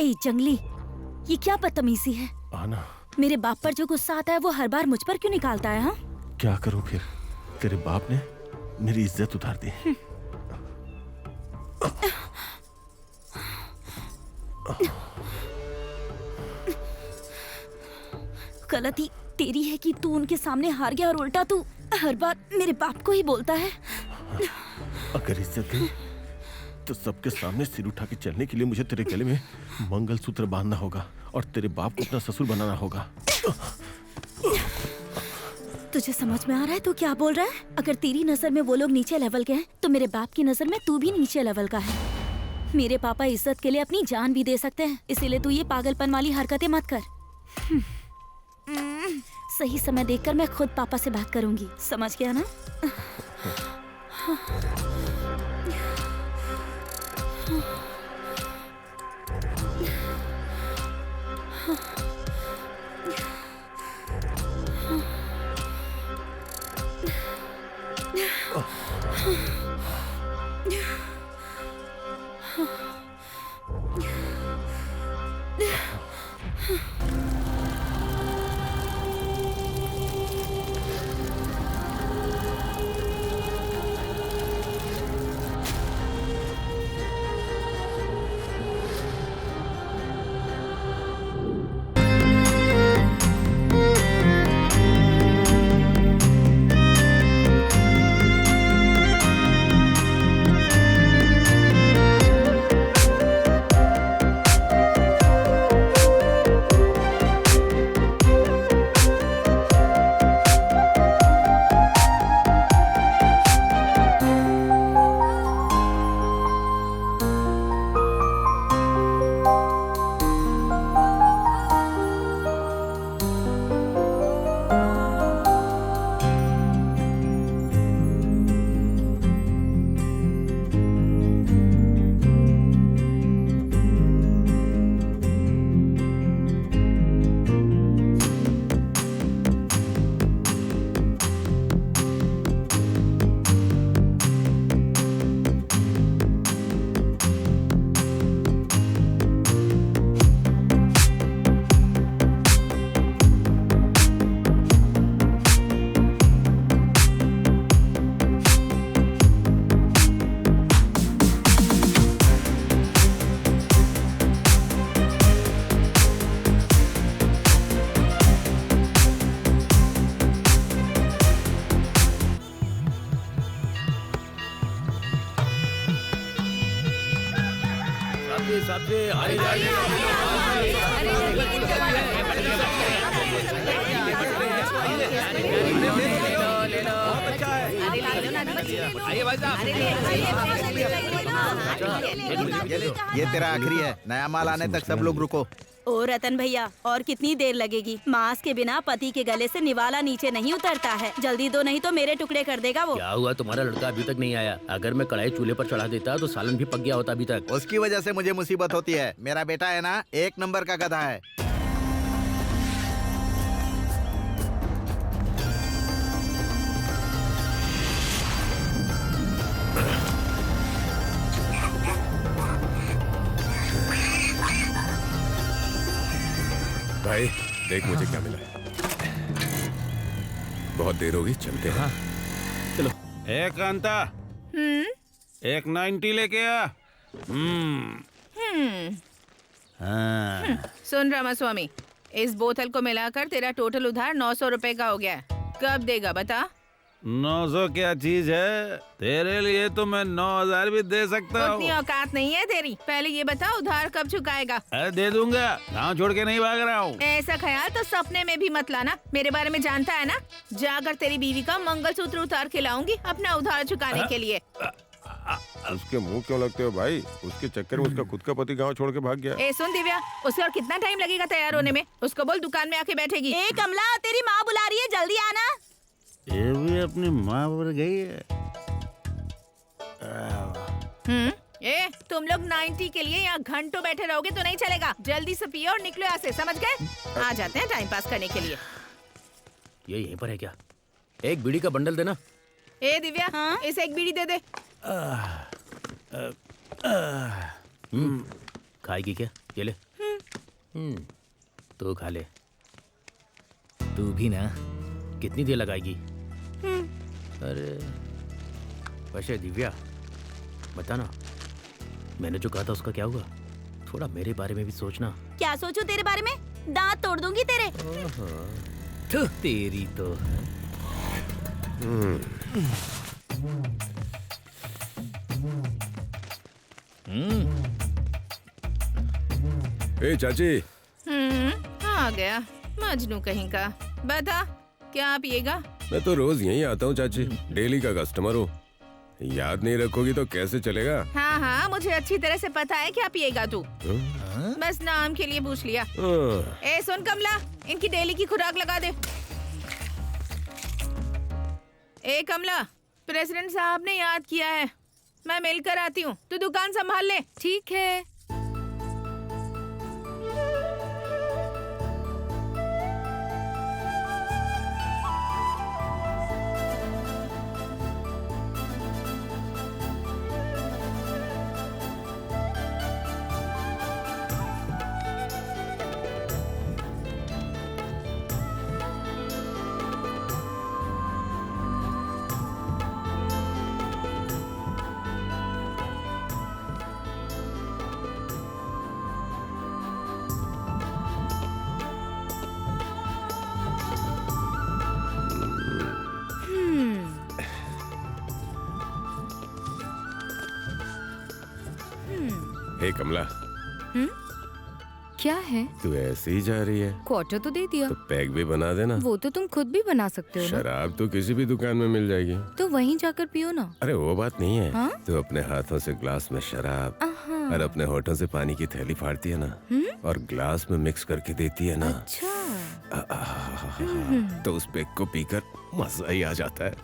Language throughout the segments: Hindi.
ए जंगली, ये क्या बदतमीजी है? आना। मेरे बाप पर जो गुस्सा आता है वो हर बार मुझ पर क्यों निकालता है? हाँ, क्या करूं फिर? तेरे बाप ने मेरी इज्जत उतार दी। गलती तेरी है कि तू उनके सामने हार गया और उल्टा तू हर बार मेरे बाप को ही बोलता है। अगर इज्जत गई तो सबके सामने सिर उठा के चलने के लिए मुझे तेरे गले में मंगलसूत्र बांधना होगा और तेरे बाप को अपना ससुर बनाना होगा। तुझे समझ में आ रहा है तू क्या बोल रहा है? अगर तेरी नजर में वो लोग नीचे लेवल के हैं तो मेरे बाप की नजर में तू भी नीचे लेवल का है। मेरे पापा इज्जत के लिए अपनी जान भी दे सकते हैं, इसीलिए तू ये पागलपन वाली हरकतें मत कर। सही समय देखकर मैं खुद पापा से बात करूंगी, समझ गया ना? ये तेरा आखिरी है, नया माल आने तक सब लोग रुको। ओ रतन भैया, और कितनी देर लगेगी? मांस के बिना पति के गले से निवाला नीचे नहीं उतरता है। जल्दी दो, नहीं तो मेरे टुकड़े कर देगा वो। क्या हुआ, तुम्हारा लड़का अभी तक नहीं आया? अगर मैं कढ़ाई चूल्हे पर चढ़ा देता तो सालन भी पक गया होता अभी तक। उसकी वजह से मुझे मुसीबत होती है। मेरा बेटा है ना, एक नंबर का गधा है। भाई देख मुझे क्या मिला है। बहुत देर होगी, चलते हैं। चलो। एक कांता, एक 90 लेके आ। हाँ। सुन रामास्वामी, इस बोतल को मिलाकर तेरा टोटल उधार 900 रुपए का हो गया है। कब देगा बता? 900 क्या चीज है, तेरे लिए तो मैं 9000 भी दे सकता हूँ। उतनी औकात नहीं है तेरी। पहले ये बता, उधार कब चुकाएगा? अरे दे दूंगा, गाँव छोड़ के नहीं भाग रहा हूँ। ऐसा ख्याल तो सपने में भी मत लाना। मेरे बारे में जानता है ना? जाकर तेरी बीवी का मंगलसूत्र उतार के लाऊंगी अपना उधार चुकाने के लिए। उसके मुंह क्यों लगते हो भाई? उसके चक्कर में उसका खुद का पति गांव छोड़ के भाग गया। ए सुन दिव्या, उसे और कितना टाइम लगेगा तैयार होने में? उसको बोल दुकान में आके बैठेगी। ए कमला, तेरी माँ बुला रही है, जल्दी आना। ये भी अपनी माँ पर गई है। ए तुम लोग 90 के लिए यहाँ घंटों बैठे रहोगे तो नहीं चलेगा। जल्दी से पियो और निकलो यहाँ से, समझ गए? आ जाते हैं टाइम पास करने के लिए। ये यहीं पर है क्या? एक बीड़ी का बंडल देना। ए दिव्या, हाँ? इसे एक बीड़ी दे दे। खाएगी क्या? ये ले। तो खा ले। तू भी ना। कितनी देर लगाएगी? अरे वैसे दिव्या बता ना, मैंने जो कहा था उसका क्या हुआ? थोड़ा मेरे बारे में भी सोचना। क्या सोचूं तेरे बारे में? दांत तोड़ दूंगी तेरे। तो तेरी तो ए चाची, आ गया मजनू कहीं का। बता क्या पिएगा? मैं तो रोज यहीं आता हूँ चाची, डेली का कस्टमर हूँ। याद नहीं रखोगी तो कैसे चलेगा? हाँ हाँ, मुझे अच्छी तरह से पता है क्या पिएगा तू। बस नाम के लिए पूछ लिया। ए सुन कमला, इनकी डेली की खुराक लगा दे। ए कमला, प्रेसिडेंट साहब ने याद किया है, मैं मिलकर आती हूँ, तू दुकान संभाल ले। ठीक है। हे कमला, क्या है? तू ऐसे ही जा रही है क्वार्टर तो दे दिया। तो पैक भी बना देना। वो तो तुम खुद भी बना सकते हो ना। शराब तो किसी भी दुकान में मिल जाएगी। तो वहीं जाकर पियो ना। अरे वो बात नहीं है। हाँ? तू अपने हाथों से ग्लास में शराब और अपने होठों से पानी की थैली फाड़ती है ना, और ग्लास में मिक्स करके देती है ना। अच्छा। तो उस पैक को पीकर मजा ही आ जाता है।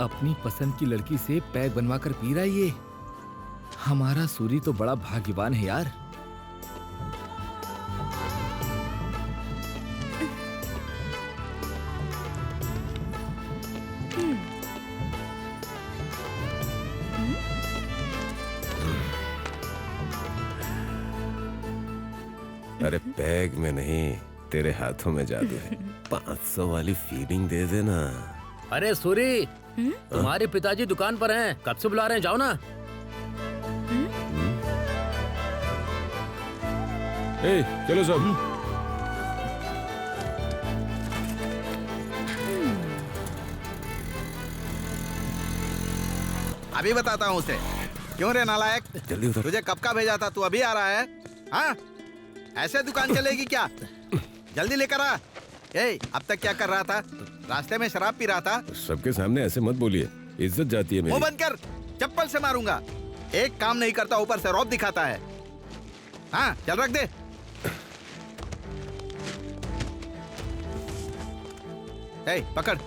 अपनी पसंद की लड़की से पैक बनवा कर पी रहा है ये। हमारा सूरी तो बड़ा भाग्यवान है यार। अरे पैग में नहीं, तेरे हाथों में जादू है। 500 वाली फीलिंग दे देना। अरे सूरी, तुम्हारे पिताजी दुकान पर हैं, कब से बुला रहे हैं, जाओ ना। ए, चलो सब। अभी बताता हूँ उसे। क्यों रे नालायक, जल्दी उतर। तुझे कब का भेजा था, तू अभी आ रहा है? हाँ, ऐसे दुकान चलेगी क्या? जल्दी लेकर आ। ए, अब तक क्या कर रहा था? रास्ते में शराब पी रहा था? सबके सामने ऐसे मत बोलिए, इज्जत जाती है मुंह मेरी। बंद कर, चप्पल से मारूंगा। एक काम नहीं करता, ऊपर से रौब दिखाता है। हाँ, चल रख दे। ए, पकड़।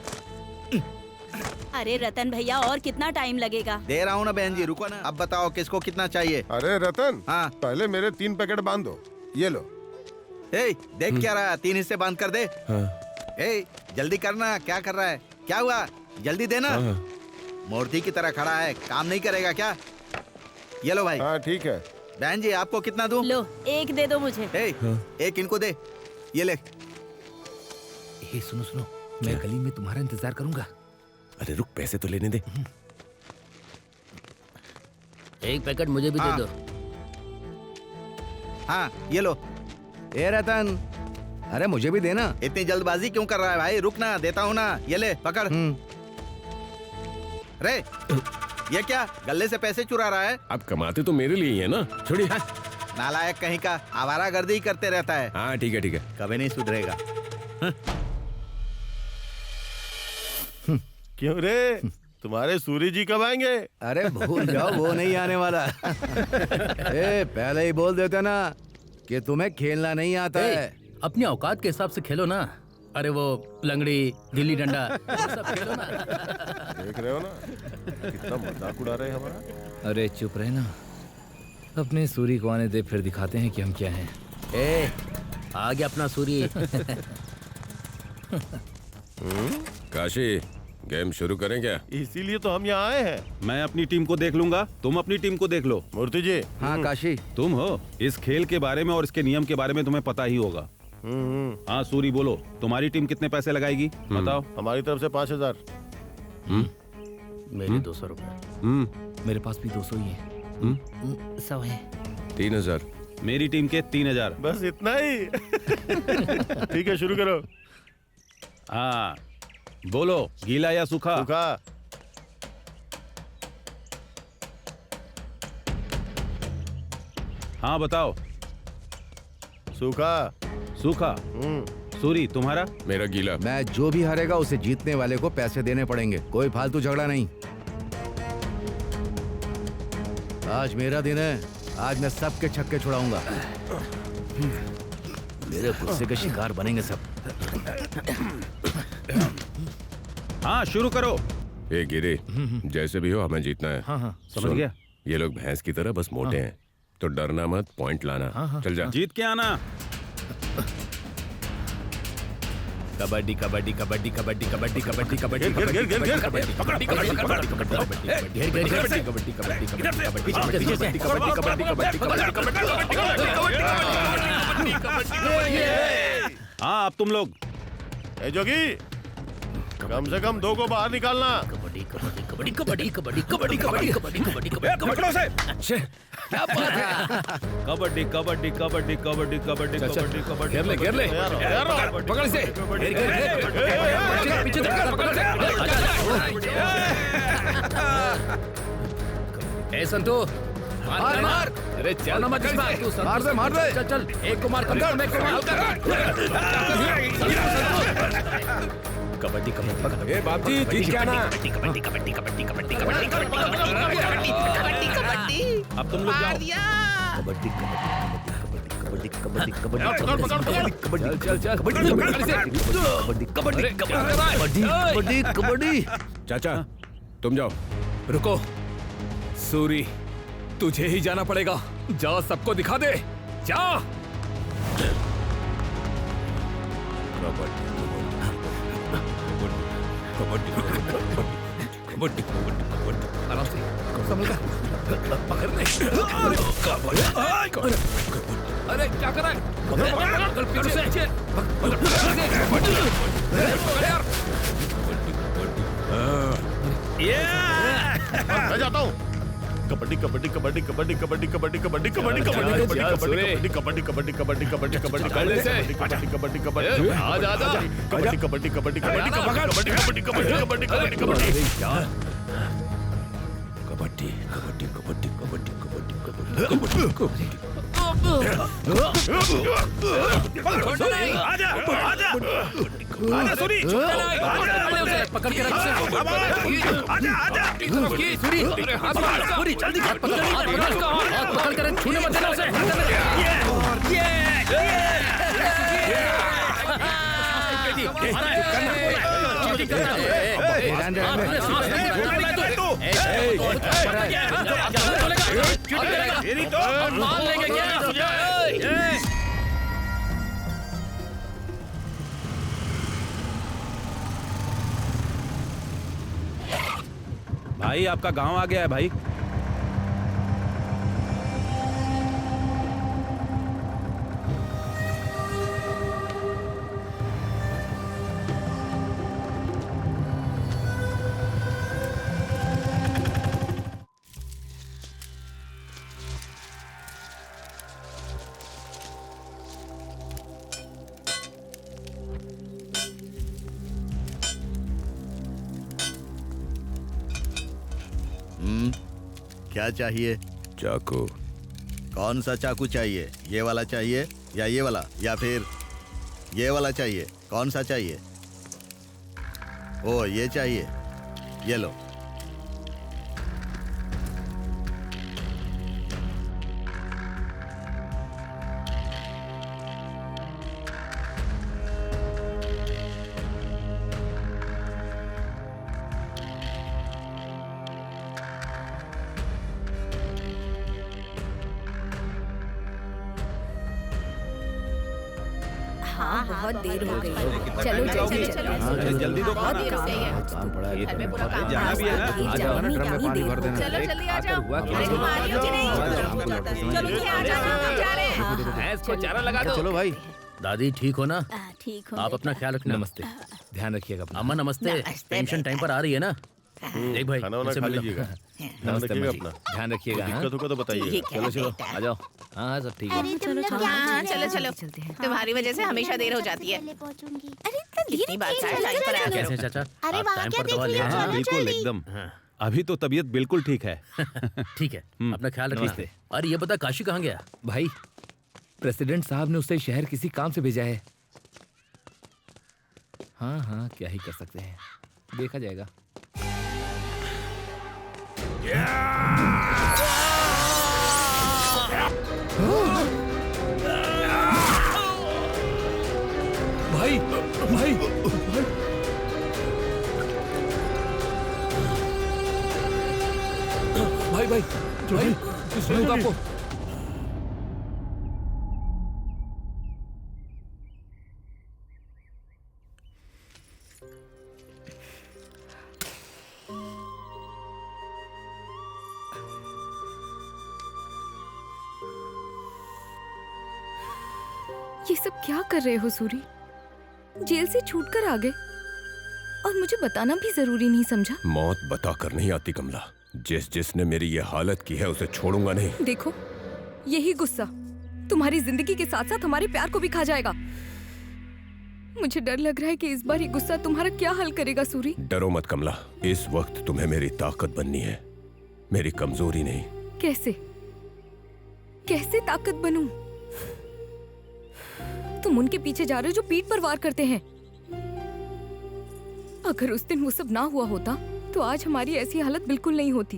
अरे रतन भैया, और कितना टाइम लगेगा? दे रहा हूँ ना बहन जी, रुको ना। अब बताओ किसको कितना चाहिए? अरे रतन, हाँ। पहले मेरे 3 पैकेट बांध दो। ये लो। ए, देख क्या रहा है, 3 हिस्से बांध कर दे। हाँ। ए, जल्दी करना, क्या कर रहा है? क्या हुआ? जल्दी देना। हाँ। मूर्ति की तरह खड़ा है, काम नहीं करेगा क्या? ये लो भाई। हाँ ठीक है। बहन जी, आपको कितना दूं? लो, एक दे दो मुझे। ए, एक इनको दे, ये ले। ए, सुनो सुनो, मैं गली में तुम्हारा इंतजार करूंगा। अरे रुक, पैसे तो लेने दे। एक पैकेट मुझे भी हाँ। दे दो। हाँ, ये लो। ए रतन, अरे मुझे भी देना। इतनी जल्दबाजी क्यों कर रहा है भाई? रुक ना, देता हूँ ना। ये ले, पकड़। रे, ये क्या गले से पैसे चुरा रहा है? आप कमाते तो मेरे लिए ही है ना, छोड़िए। नालायक कहीं का, आवारागर्दी करते रहता है। हाँ ठीक है ठीक है। कभी नहीं सुधरेगा। क्यों रे, तुम्हारे सूरी जी कब आएंगे? अरे भूल जाओ, वो नहीं आने वाला। ए, पहले ही बोल देते ना कि तुम्हें खेलना नहीं आता है। अपनी औकात के हिसाब से खेलो ना। अरे वो लंगड़ी, गिल्ली डंडा, वो सब खेलो ना। देख रहे हो ना कितना मजाक उड़ा रहे हैं हमारा। अरे चुप रहे ना, अपने सूरी को आने दे, फिर दिखाते हैं कि हम क्या हैं। ए, आ गया अपना सूरी। काशी, गेम शुरू करें क्या? इसीलिए तो हम यहाँ आए हैं। मैं अपनी टीम को देख लूंगा, तुम अपनी टीम को देख लो। मूर्ति जी। हाँ काशी। तुम हो, इस खेल के बारे में और इसके नियम के बारे में तुम्हें पता ही होगा। हाँ सूरी बोलो, तुम्हारी टीम कितने पैसे लगाएगी बताओ। हमारी तरफ से 5000। मेरे 200 रुपए। मेरे पास भी 200 ही है। 100 है। 3000। मेरी टीम के 3000। बस इतना ही। ठीक है शुरू करो। हाँ बोलो, गीला या सूखा? सूखा। हाँ बताओ। सूखा। सूखा। सूरी तुम्हारा? मेरा गीला। मैं जो भी हारेगा उसे जीतने वाले को पैसे देने पड़ेंगे, कोई फालतू झगड़ा नहीं। आज मेरा दिन है, आज मैं सबके छक्के छुड़ाऊंगा। मेरे गुस्से के शिकार बनेंगे सब। हाँ शुरू करो। ए गिरे, जैसे भी हो हमें जीतना है। हाँ समझ सुन, गया। ये लोग भैंस की तरह बस मोटे हैं, तो डरना मत, पॉइंट लाना। चल जा। जीत के आना। कबड्डी कबड्डी कबड्डी कबड्डी कबड्डी कबड्डी कबड्डी घेर, घेर, घेर, घेर, कबड्डी कबड्डी कबड्डी कबड्डी कबड्डी कबड्डी कबड्डी। हाँ अब तुम लोग। ए जोगी, कम से कम 2 को बाहर निकालना। कबड्डी कबड्डी कबड्डी कबड्डी कबड्डी कबड्डी कबड्डी कबड्डी कबड्डी पकड़ो से। क्या बात है? कबड्डी कबड्डी कबड्डी कबड्डी कबड्डी कबड्डी कबड्डी। घेर ले घेर ले, पकड़ से। पीछे पकड़ से। ए संतू, मार मार। अरे चल मत तू, मार दे। चल चल, एक को मार कर, एक को मार। कबड्डी कबड्डी। ए बाप जी, जीत क्या ना? कबड्डी कबड्डी कबड्डी कबड्डी कबड्डी कबड्डी कबड्डी। अब तुम लोग जाओ। कबड्डी कबड्डी कबड्डी कबड्डी कबड्डी चल चल कबड्डी कबड्डी कबड्डी कबड्डी। चाचा तुम जाओ। रुको सूरी, तुझे ही जाना पड़ेगा। जा सबको दिखा दे, जा। कबड्डी कबड्डी कबड्डी। आराम से संभल कर पकड़ ले। अरे क्या कर रहा है? पकड़ पीछे से। मैं जाता हूँ। कबड्डी कबड्डी कबड्डी कबड्डी कबड्डी कबड्डी कबड्डी कबड्डी कबड्डी कबड्डी कबड्डी कबड्डी कबड्डी कबड्डी कबड्डी कबड्डी कबड्डी कबड्डी आजा आजा। कबड्डी कबड्डी कबड्डी कबड्डी कबड्डी कबड्डी कबड्डी कबड्डी कबड्डी कबड्डी कबड्डी कबड्डी कबड्डी कबड्डी। आजा आजा आजा सूरी, पकड़ के रख। आजा आजा सूरी, सूरी जल्दी पकड़ कर छूने मत देना उसे। मान लेंगे क्या? भाई आपका गांव आ गया है भाई। क्या चाहिए? चाकू। कौन सा चाकू चाहिए? ये वाला चाहिए या ये वाला, या फिर ये वाला चाहिए? कौन सा चाहिए? ओ ये चाहिए, ये लो। बहुत देर हो गई। कितना चलो टाइम लगाओगी? जल्दी चलो। अरे जल्दी तो बहुत करो देर ना। हो गई है। काम पड़ा है घर में पूरा तुम्हें। काम जाना भी है ना? आ जाओ ना, ड्रम में पानी भर देना। चलो जल्दी आ जाओ। हुआ क्या? अरे तुम आ रही हो कि नहीं? चलो नीचे आ जाना, हम जा रहे हैं। भैंस को चारा लगा दो। चलो भाई। दादी ठीक हो ना? ठीक हो आप अपना ख्याल रखना। नमस्ते, ध्यान रखिएगा अपना। अम्मा नमस्ते। नमस्ते पेंशन टाइम पर आ रही है ना? देख भाई खाना वाना मुझसे खा मिल लो। लीजिएगा। नमस्ते रखिएगा अम्मा जी। अपना। ध्यान रखिएगा। हाँ? दिक्कत होगा तो बताइए। चलो चलो आ जाओ। हाँ सब ठीक है। हाँ चलो चलो, तुम्हारी वजह से हमेशा देर हो जाती है। कितनी बार टाइम पर आया कैसे करो। चाचा? आप टाइम पर दवा ले आए? हाँ बिल्कुल एकदम। अभी तो तबीयत बिल्कुल ठीक है। ठीक है, अपना ख्याल रखना। नमस्ते। अरे ये बता काशी कहाँ गया? भाई प्रेसिडेंट साहब ने उसे शहर किसी काम से भेजा है। हाँ हाँ क्या ही कर सकते हैं, देखा जाएगा। भाई भाई भाई भाई भाई कुछ नहीं हुआ आपको? ये सब क्या कर रहे हो सूरी? जेल से छूटकर आ गए और मुझे बताना भी जरूरी नहीं समझा? मौत बताकर नहीं आती कमला। जिसने मेरी ये हालत की है उसे छोड़ूंगा नहीं। देखो यही गुस्सा तुम्हारी जिंदगी के साथ साथ हमारे प्यार को भी खा जाएगा। मुझे डर लग रहा है कि इस बार ये गुस्सा तुम्हारा क्या हल करेगा सूरी। डरो मत कमला, इस वक्त तुम्हें मेरी ताकत बननी है, मेरी कमजोरी नहीं। कैसे कैसे ताकत बनूं? तुम उनके पीछे जा रहे हो जो पीठ पर वार करते हैं। अगर उस दिन वो सब ना हुआ होता तो आज हमारी ऐसी हालत बिल्कुल नहीं होती।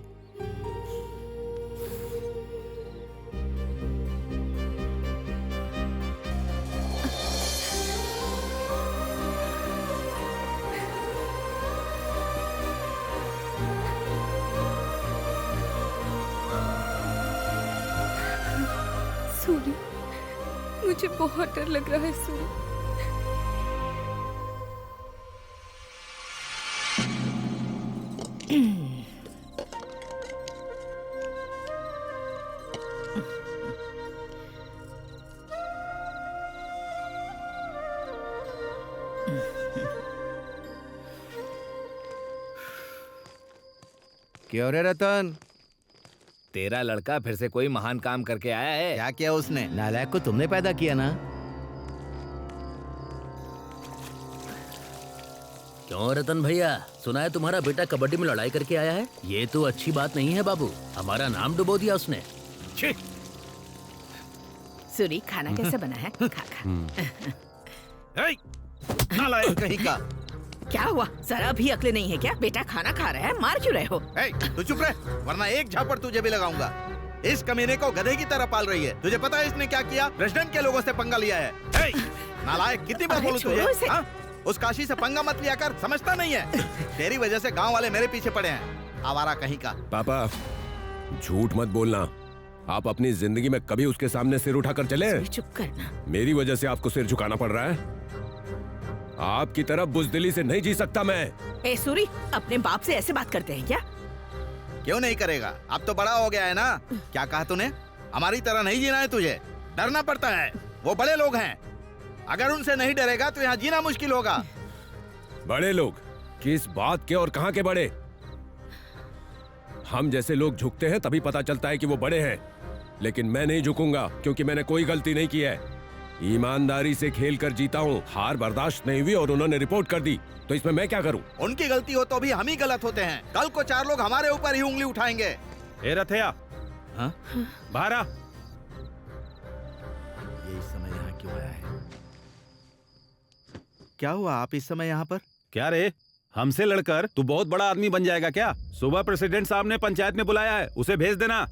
सूरी, मुझे बहुत डर लग रहा है सूरी। क्यों रे रतन? तेरा लड़का फिर से कोई महान काम करके आया है। क्या किया उसने? नालायक को तुमने पैदा किया ना। क्यों रतन भैया, सुना है तुम्हारा बेटा कबड्डी में लड़ाई करके आया है? ये तो अच्छी बात नहीं है बाबू, हमारा नाम डुबो दिया उसने। छी! सूरी खाना कैसा बना है? खा खा। नालायक कहीं का। क्या हुआ? जरा भी अक्ल नहीं है क्या? बेटा खाना खा रहा है, मार क्यों रहे हो? तू चुप रह, वरना एक झापड़ तुझे भी लगाऊंगा। इस कमीने को गधे की तरह पाल रही है। तुझे पता है इसने क्या किया? प्रेसिडेंट के लोगों से पंगा लिया है। नालायक, कितनी बार अरे बोलूं छोड़ो तुझे? इसे। हाँ? उस काशी से पंगा मत लिया कर, समझता नहीं है। तेरी वजह से गांव वाले मेरे पीछे पड़े हैं, आवारा कहीं का। पापा झूठ मत बोलना, आप अपनी जिंदगी में कभी उसके सामने सिर उठाकर चले? चुप करना। मेरी वजह से आपको सिर झुकाना पड़ रहा है? आपकी तरफ बुजदिली से नहीं जी सकता मैं। ए सूरी, अपने बाप से ऐसे बात करते हैं क्या? क्यों नहीं करेगा? अब तो बड़ा हो गया है ना। क्या कहा तूने? हमारी तरह नहीं जीना है तुझे, डरना पड़ता है। वो बड़े लोग हैं, अगर उनसे नहीं डरेगा तो यहाँ जीना मुश्किल होगा। बड़े लोग? किस बात के और कहां के बड़े? हम जैसे लोग झुकते हैं तभी पता चलता है कि वो बड़े हैं, लेकिन मैं नहीं झुकूंगा क्योंकि मैंने कोई गलती नहीं की है। ईमानदारी से खेल कर जीता हूँ, हार बर्दाश्त नहीं हुई और उन्होंने रिपोर्ट कर दी, तो इसमें मैं क्या करूँ? उनकी गलती हो तो भी हम ही गलत होते हैं। कल को 4 लोग हमारे ऊपर ही उंगली उठाएंगे। ए रथया, हाँ? बाहर आ। ये इस समय यहाँ क्यों आया है? क्या हुआ? आप इस समय यहाँ पर? क्या रे, हमसे लड़कर तू बहुत बड़ा आदमी बन जाएगा क्या? सुबह प्रेसिडेंट साहब ने पंचायत में बुलाया है, उसे भेज देना।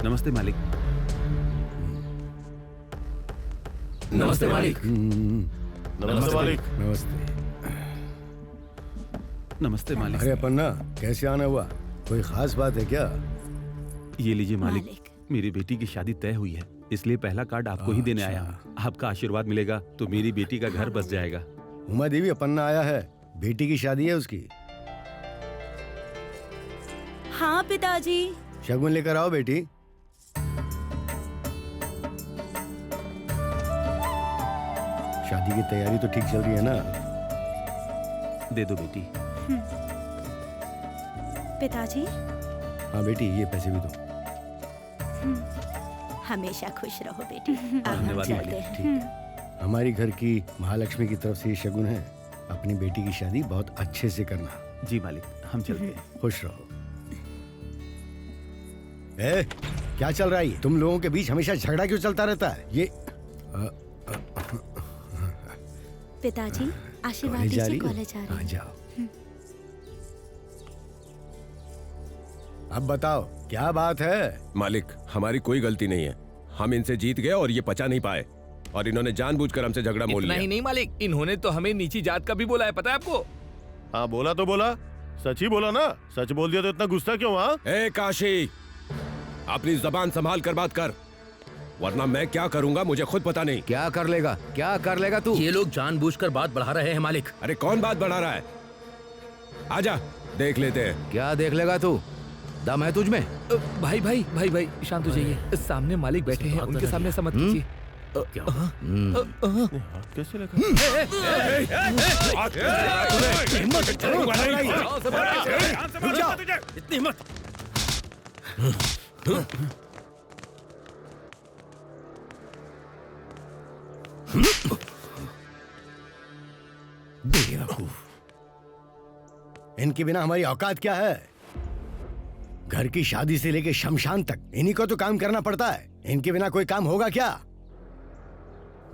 नमस्ते मालिक। नमस्ते मालिक। नमस्ते मालिक। नमस्ते। नमस्ते मालिक। अरे पन्ना, कैसे आना हुआ? कोई खास बात है क्या? ये लीजिए मालिक, मालिक। मेरी बेटी की शादी तय हुई है, इसलिए पहला कार्ड आपको ही देने आया हूँ। आपका आशीर्वाद मिलेगा तो मेरी बेटी का घर बस जाएगा। उमा देवी, अपन्ना आया है, बेटी की शादी है उसकी। हाँ पिताजी। शगुन लेकर आओ बेटी। शादी की तैयारी तो ठीक चल रही है ना? दे दो बेटी। पिताजी हाँ बेटी, ये पैसे भी दो। हमेशा खुश रहो बेटी। अब हम धन्यवाद चलते मालिक। हैं। ठीक है। हमारी घर की महालक्ष्मी की तरफ से ये शगुन है। अपनी बेटी की शादी बहुत अच्छे से करना। जी मालिक, हम चलते हैं। खुश रहो। ए, क्या चल रहा है ये? तुम लोगों के बीच हमेशा झगड़ा क्यों चलता रहता है? ये पिताजी आशीर्वाद कॉलेज जा दीजिए, रही हो? कॉलेज जा रही हाँ, हूँ। जाओ। अब बताओ क्या बात है? मालिक, हमारी कोई गलती नहीं है। हम इनसे जीत गए और ये पचा नहीं पाए, और इन्होंने जानबूझकर हमसे झगड़ा मोल इतना लिया। ही नहीं मालिक, इन्होंने तो हमें नीची जात का भी बोला है, पता है आपको? हाँ बोला तो बोला, सच ही बोला ना। सच बोल दिया तो इतना गुस्सा क्यों? हाँ ए काशी, अपनी जबान संभाल कर बात कर, वरना मैं क्या करूंगा मुझे खुद पता नहीं। क्या कर लेगा? क्या कर लेगा तू? ये लोग जानबूझकर बात बढ़ा रहे हैं मालिक। अरे कौन बात बढ़ा रहा है? आजा देख लेते हैं। क्या देख लेगा तू? दम है तुझ में? भाई भाई भाई भाई शांत हो जाइए। सामने मालिक बैठे हैं, उनके सामने ऐसा मत कीजिए। क्या? हाथ कैसे लगा? इतनी हिम्मत? बेवकूफ। इनके बिना हमारी औकात क्या है? घर की शादी से लेके शमशान तक इन्हीं को तो काम करना पड़ता है। इनके बिना कोई काम होगा क्या?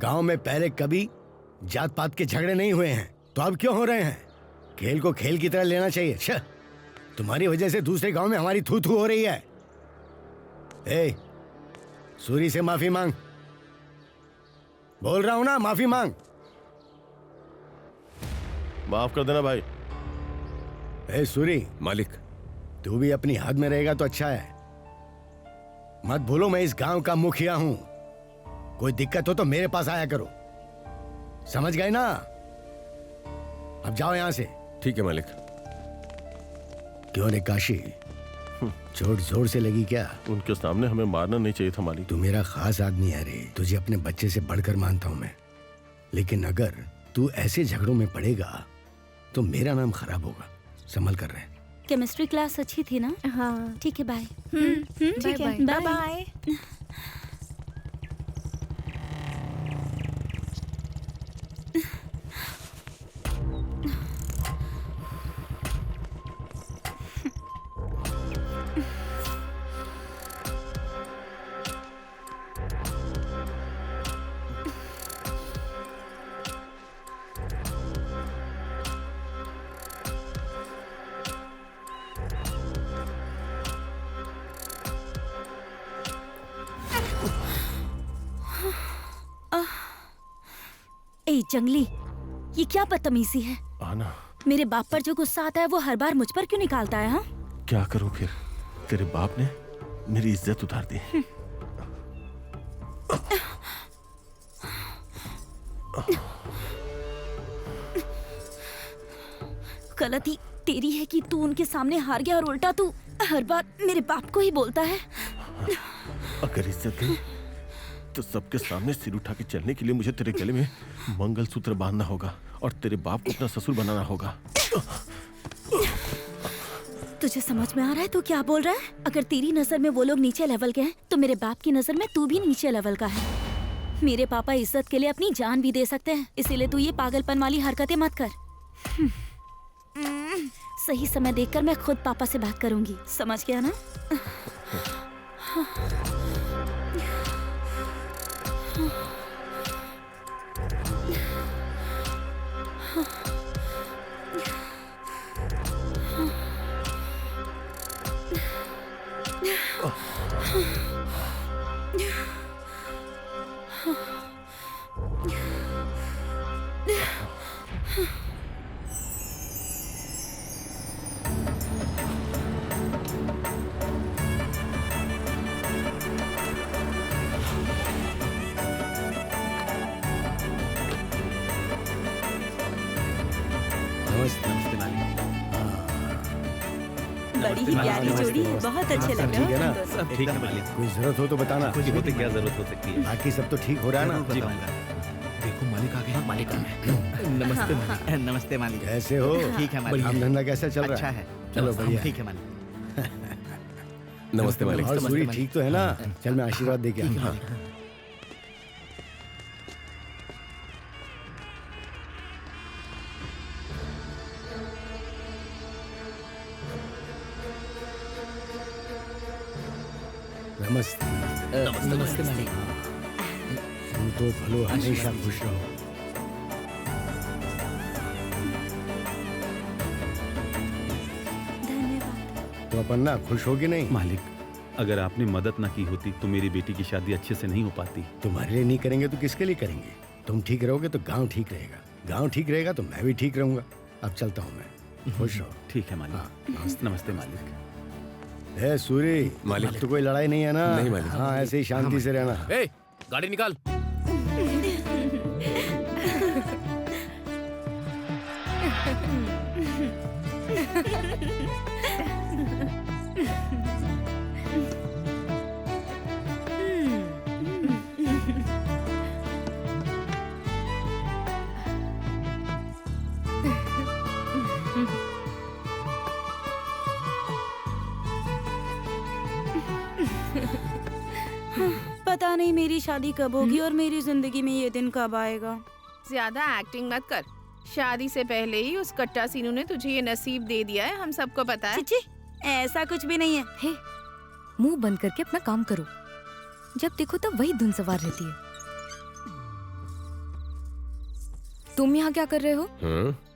गांव में पहले कभी जात पात के झगड़े नहीं हुए हैं, तो अब क्यों हो रहे हैं? खेल को खेल की तरह लेना चाहिए। छह, तुम्हारी वजह से दूसरे गांव में हमारी थू थू हो रही है। ए, सूरी से माफी मांग। बोल रहा हूं ना, माफी मांग। माफ कर देना भाई। ए सूरी, मालिक, तू भी अपनी हद में रहेगा तो अच्छा है। मत भूलो मैं इस गांव का मुखिया हूं। कोई दिक्कत हो तो मेरे पास आया करो, समझ गए ना? अब जाओ यहां से। ठीक है मालिक। क्यों रे काशी, चोट जोर से लगी क्या? उनके सामने हमें मारना नहीं चाहिए था मालिक। तू मेरा खास आदमी है रे, तुझे अपने बच्चे से बढ़कर मानता हूं मैं। लेकिन अगर तू ऐसे झगड़ों में पड़ेगा तो मेरा नाम खराब होगा। संभल कर रहे। केमिस्ट्री क्लास अच्छी थी ना? हाँ ठीक है, बाय। ठीक है, बाय बाय। ए जंगली, ये क्या बदतमीजी है? आना। मेरे बाप पर जो गुस्सा आता है वो हर बार मुझ पर क्यों निकालता है? हाँ, क्या करूं फिर? तेरे बाप ने मेरी इज्जत उतार दी। गलती तेरी है कि तू उनके सामने हार गया और उल्टा तू हर बार मेरे बाप को ही बोलता है। अगर इज्जत गई तो सबके सामने सिर उठा के चलने के लिए मुझे तेरे गले में मंगलसूत्र बांधना होगा और तेरे बाप को अपना ससुर बनाना होगा। तुझे समझ में आ रहा है तू क्या बोल रहा है? अगर तेरी नजर में वो लोग नीचे लेवल के हैं तो मेरे बाप की नजर में तू भी नीचे लेवल का है। मेरे पापा इज्जत के लिए अपनी जान भी दे सकते हैं, इसीलिए तू ये पागलपन वाली हरकतें मत कर। सही समय देखकर मैं खुद पापा से बात करूंगी, समझ गया ना? कितनी प्यारी जोड़ी है, बहुत अच्छे लग रहे ठीक है हो ना? तुम दोनों। सब ठीक है मालिक। कोई जरूरत हो तो बताना। कुछ होते क्या जरूरत हो सकती है? बाकी सब तो ठीक हो रहा है ना? जी मालिक। देखो मालिक आ गया। मालिक नमस्ते मालिक। नमस्ते मालिक। कैसे हो? ठीक है मालिक। काम धंधा कैसा चल रहा अच्छा है? है। चलो बढ़िया। ठीक है मालिक। नमस्ते मालिक। और सूरी ठीक तो है ना? चल मैं आशीर्वाद दे के आता हूँ। नमस्ते। नमस्ते मालिक। तुम तो भलो हमेशा खुश रहो। धन्यवाद। तो अपन ना खुश होगी नहीं? मालिक, अगर आपने मदद ना की होती तो मेरी बेटी की शादी अच्छे से नहीं हो पाती। तुम्हारे लिए नहीं करेंगे तो किसके लिए करेंगे? तुम ठीक रहोगे तो गांव ठीक रहेगा, गांव ठीक रहेगा तो मैं भी ठीक रहूंगा। अब चलता हूँ मैं, खुश रहो। ठीक है मालिक। हाँ। नमस्ते मालिक। है सूरी, मालिक। अब तो कोई लड़ाई नहीं है ना? नहीं मालिक। हाँ, ऐसे ही शांति से रहना। ए, गाड़ी निकाल। पता नहीं मेरी शादी कब होगी और मेरी जिंदगी में ये दिन कब आएगा। ज्यादा एक्टिंग मत कर। शादी से पहले ही उस कट्टा सीनू ने तुझे ये नसीब दे दिया है, हम सबको पता है। चिची, ऐसा कुछ भी नहीं है। हे, मुंह बंद करके अपना काम करो। जब देखो तब वही धुन सवार रहती है। तुम यहाँ क्या कर रहे हो?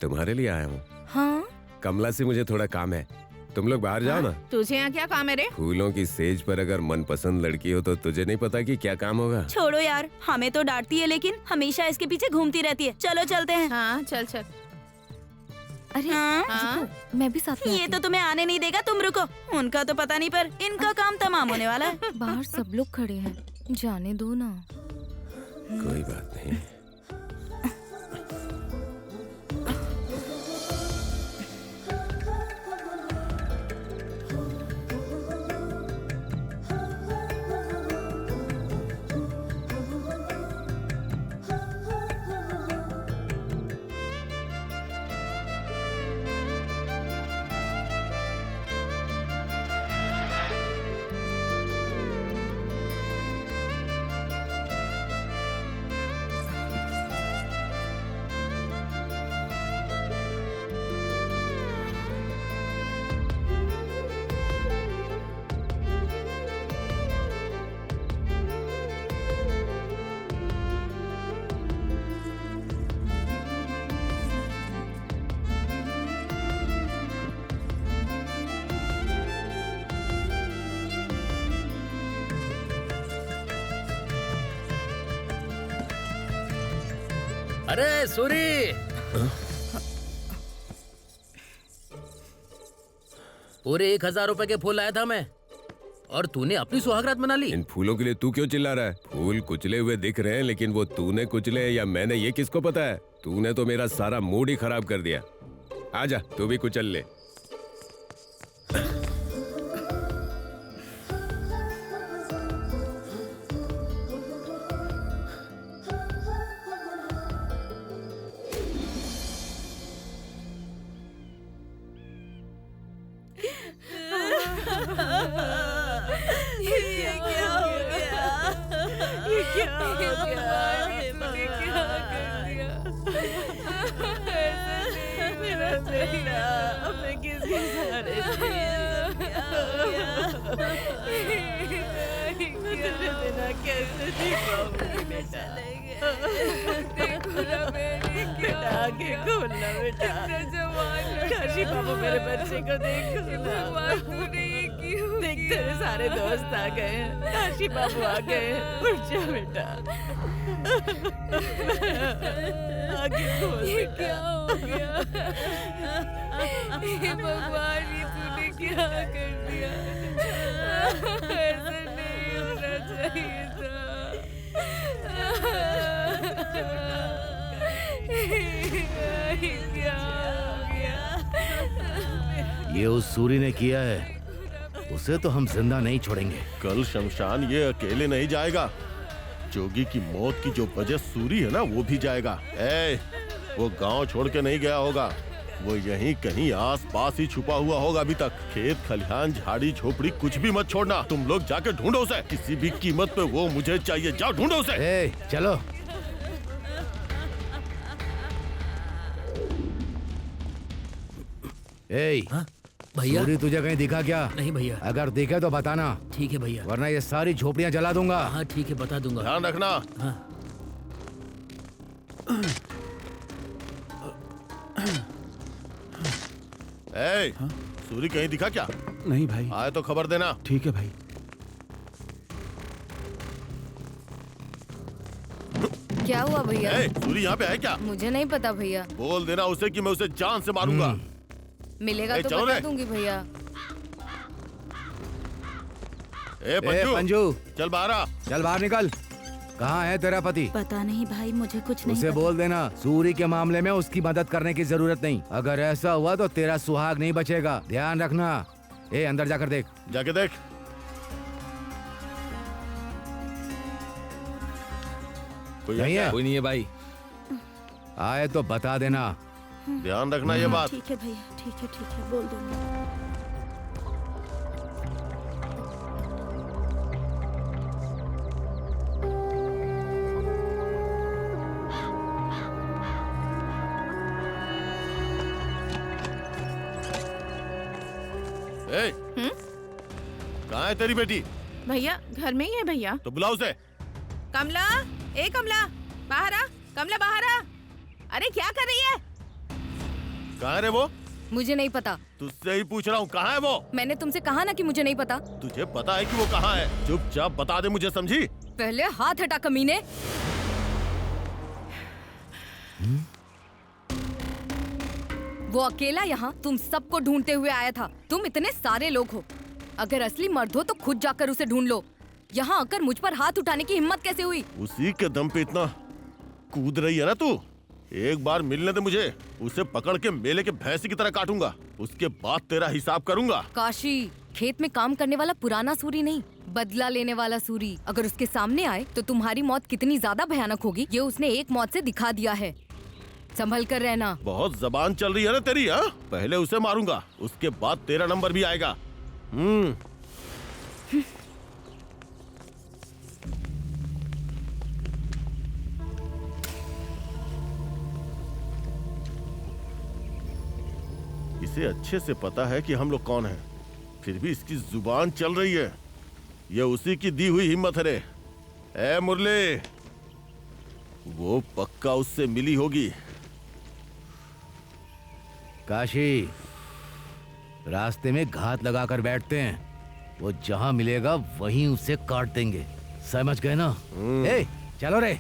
तुम्हारे लिए आया हूँ। हाँ, कमला से मुझे थोड़ा काम है, तुम लोग बाहर जाओ ना। तुझे यहाँ क्या काम है रे? फूलों की सेज पर अगर मनपसंद लड़की हो तो तुझे नहीं पता कि क्या काम होगा। छोड़ो यार, हमें तो डांटती है लेकिन हमेशा इसके पीछे घूमती रहती है। चलो चलते हैं। हाँ चल चल। अरे हाँ? रुको, मैं भी साथ में ये आती तो तुम्हें आने नहीं देगा, तुम रुको। उनका तो पता नहीं पर इनका काम तमाम होने वाला है। हूँ। बाहर सब लोग खड़े हैं, जाने दो ना। कोई बात नहीं। अरे सूरी, पूरे 1000 रुपए के फूल लाया था मैं, और तूने अपनी सुहागरात मना ली। इन फूलों के लिए तू क्यों चिल्ला रहा है? फूल कुचले हुए दिख रहे हैं, लेकिन वो तूने कुचले या मैंने, ये किसको पता है? तूने तो मेरा सारा मूड ही खराब कर दिया। आजा, तू भी कुचल ले। काशी बाबू मेरे बच्चे को देख देख तेरे सारे दोस्त आ गए हैं। काशी बाबू आ गए हैं। उठ जा बेटा, आगे खोल बेटा। क्या हो गया? हे भगवान, ये तूने क्या कर दिया? ऐसा नहीं होना चाहिए था। क्या हो गया? ये उस सूरी ने किया है। उसे तो हम जिंदा नहीं छोड़ेंगे। कल शमशान ये अकेले नहीं जाएगा। जोगी की मौत की जो वजह सूरी है ना, वो भी जाएगा। वो गांव छोड़ के नहीं गया होगा, वो यहीं कहीं आस पास ही छुपा हुआ होगा अभी तक। खेत खलिहान झाड़ी झोपड़ी कुछ भी मत छोड़ना। तुम लोग जाके ढूंढो उसे, किसी भी कीमत पे वो मुझे चाहिए। जाओ ढूंढो उसे। चलो। भैया सूरी तुझे कहीं दिखा क्या? नहीं भैया। अगर दिखे तो बताना। ठीक है भैया। वरना ये सारी झोपड़ियां जला दूंगा। हाँ ठीक है, बता दूंगा। ध्यान रखना। हाँ। सूरी कहीं दिखा क्या? नहीं भाई। आए तो खबर देना। ठीक है भाई। क्या हुआ भैया? सूरी यहाँ पे है क्या? मुझे नहीं पता भैया। बोल देना उसे कि मैं उसे जान से मारूंगा। मिलेगा तो चलो बता रे। दूंगी भैया। पंजू, चल बाहर आ। चल बाहर निकल। कहाँ है तेरा पति? पता नहीं भाई, मुझे कुछ नहीं उसे पता। बोल देना सूरी के मामले में उसकी मदद करने की जरूरत नहीं। अगर ऐसा हुआ तो तेरा सुहाग नहीं बचेगा, ध्यान रखना। अंदर जाकर देख। जाके देख। कोई नहीं है? कोई नहीं है भाई। आए तो बता देना। ध्यान रखना ये बात। ठीक है भैया, ठीक है, बोल दूंगी। कहाँ है तेरी बेटी? भैया घर में ही है भैया। तो बुलाओ उसे। कमला, ए कमला, बाहर आ। कमला बाहर आ। अरे क्या कर रही है? कहाँ है रे वो? मुझे नहीं पता। तुझसे ही पूछ रहा हूँ, कहाँ है वो? मैंने तुमसे कहा ना कि मुझे नहीं पता। तुझे पता है कि वो कहाँ है? चुपचाप बता दे मुझे, समझी? पहले हाथ हटा कमीने। वो अकेला यहाँ तुम सबको ढूंढते हुए आया था। तुम इतने सारे लोग हो, अगर असली मर्द हो तो खुद जाकर उसे ढूंढ लो। यहाँ आकर मुझ पर हाथ उठाने की हिम्मत कैसे हुई? उसी के दम पे इतना कूद रही है ना तू। एक बार मिलने दे मुझे, उसे पकड़ के मेले के भैंसी की तरह काटूंगा, उसके बाद तेरा हिसाब करूंगा। काशी, खेत में काम करने वाला पुराना सूरी नहीं, बदला लेने वाला सूरी अगर उसके सामने आए तो तुम्हारी मौत कितनी ज्यादा भयानक होगी ये उसने एक मौत से दिखा दिया है। संभल कर रहना। बहुत जबान चल रही है ना तेरी। हाँ, पहले उसे मारूंगा, उसके बाद तेरा नंबर भी आएगा। इसे अच्छे से पता है कि हम लोग कौन हैं, फिर भी इसकी जुबान चल रही है। ये उसी की दी हुई हिम्मत है रे। ए मुरली, वो पक्का उससे मिली होगी। काशी, रास्ते में घात लगाकर बैठते हैं, वो जहां मिलेगा वहीं उसे काट देंगे, समझ गए ना? चलो रे।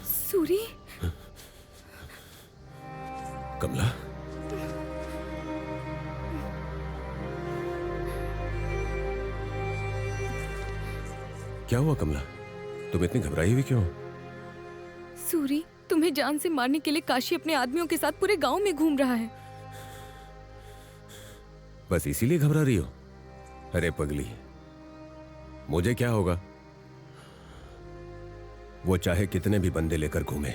सूरी, कमला, क्या हुआ कमला? तुम इतनी घबराई हुई क्यों? सूरी, तुम्हें जान से मारने के लिए काशी अपने आदमियों के साथ पूरे गांव में घूम रहा है। बस इसीलिए घबरा रही हो? अरे पगली, मुझे क्या होगा? वो चाहे कितने भी बंदे लेकर घूमे,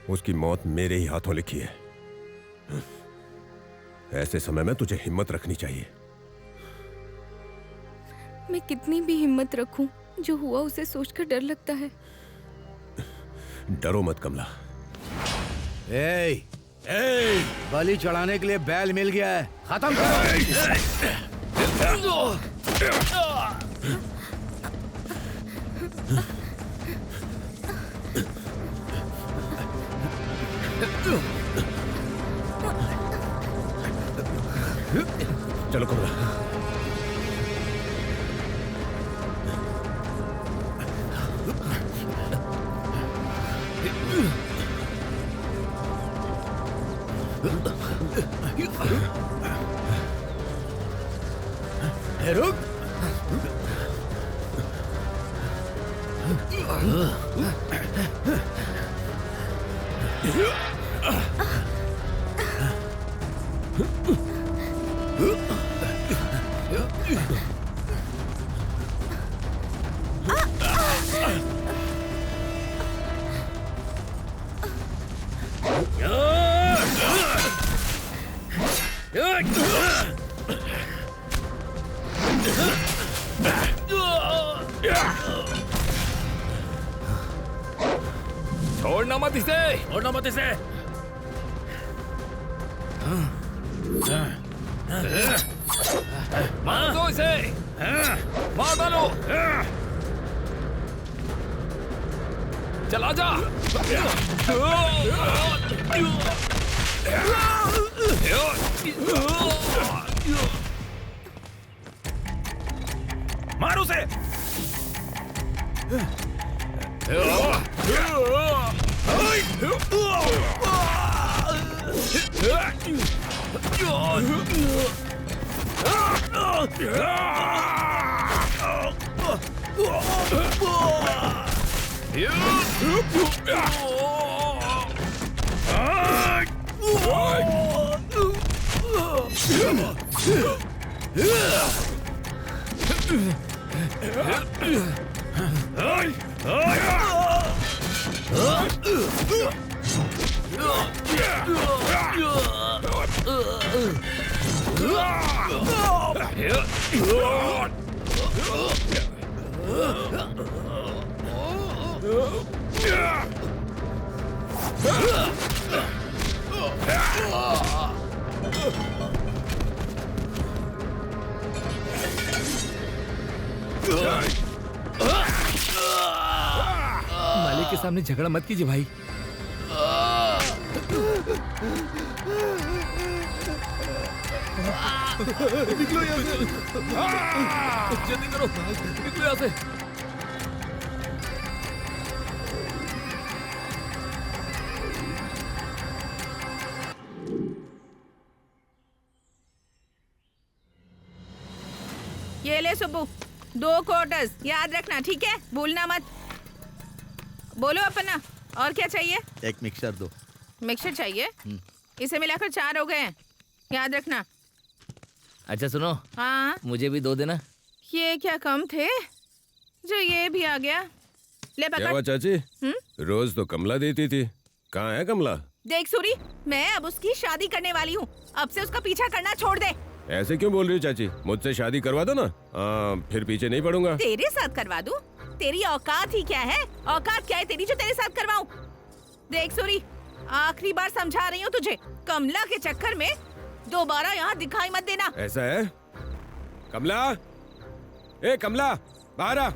उसकी मौत मेरे ही हाथों लिखी है। ऐसे समय में तुझे हिम्मत रखनी चाहिए। मैं कितनी भी हिम्मत रखूं, जो हुआ उसे सोचकर डर लगता है। डरो मत कमला। बलि चढ़ाने के लिए बैल मिल गया है, खत्म करो। चलो कमला। रुक। छोड़ना मत इसे, छोड़ना मत इसे। मार दो इसे, मार डालो। चला जा। मार उसे। मालिक के सामने झगड़ा मत कीजिए भाई। निकलो यहाँ से, जल्दी करो, निकलो यहाँ से। ये ले सुब्बू, 2 क्वार्टर्स याद रखना, ठीक है? भूलना मत। बोलो अपना, और क्या चाहिए? एक मिक्सर दो। मिक्सर चाहिए? इसे मिलाकर 4 हो गए हैं, याद रखना। अच्छा सुनो, हाँ, मुझे भी 2 देना। ये क्या कम थे जो ये भी आ गया। ले क्या पकड़। हुआ चाची? रोज तो कमला देती थी, कहाँ है कमला? देख सूरी, मैं अब उसकी शादी करने वाली हूँ, अब से उसका पीछा करना छोड़ दे। ऐसे क्यों बोल रही हो चाची? मुझसे शादी करवा दो ना, फिर पीछे नहीं पड़ूंगा। तेरे साथ करवा दूँ? तेरी औकात ही क्या है? औकात क्या है तेरी जो तेरे साथ करवाऊँ? देख सूरी, आखिरी बार समझा रही हूँ तुझे, कमला के चक्कर में दोबारा यहाँ दिखाई मत देना। ऐसा है? कमला, ए कमला, बाहर आ।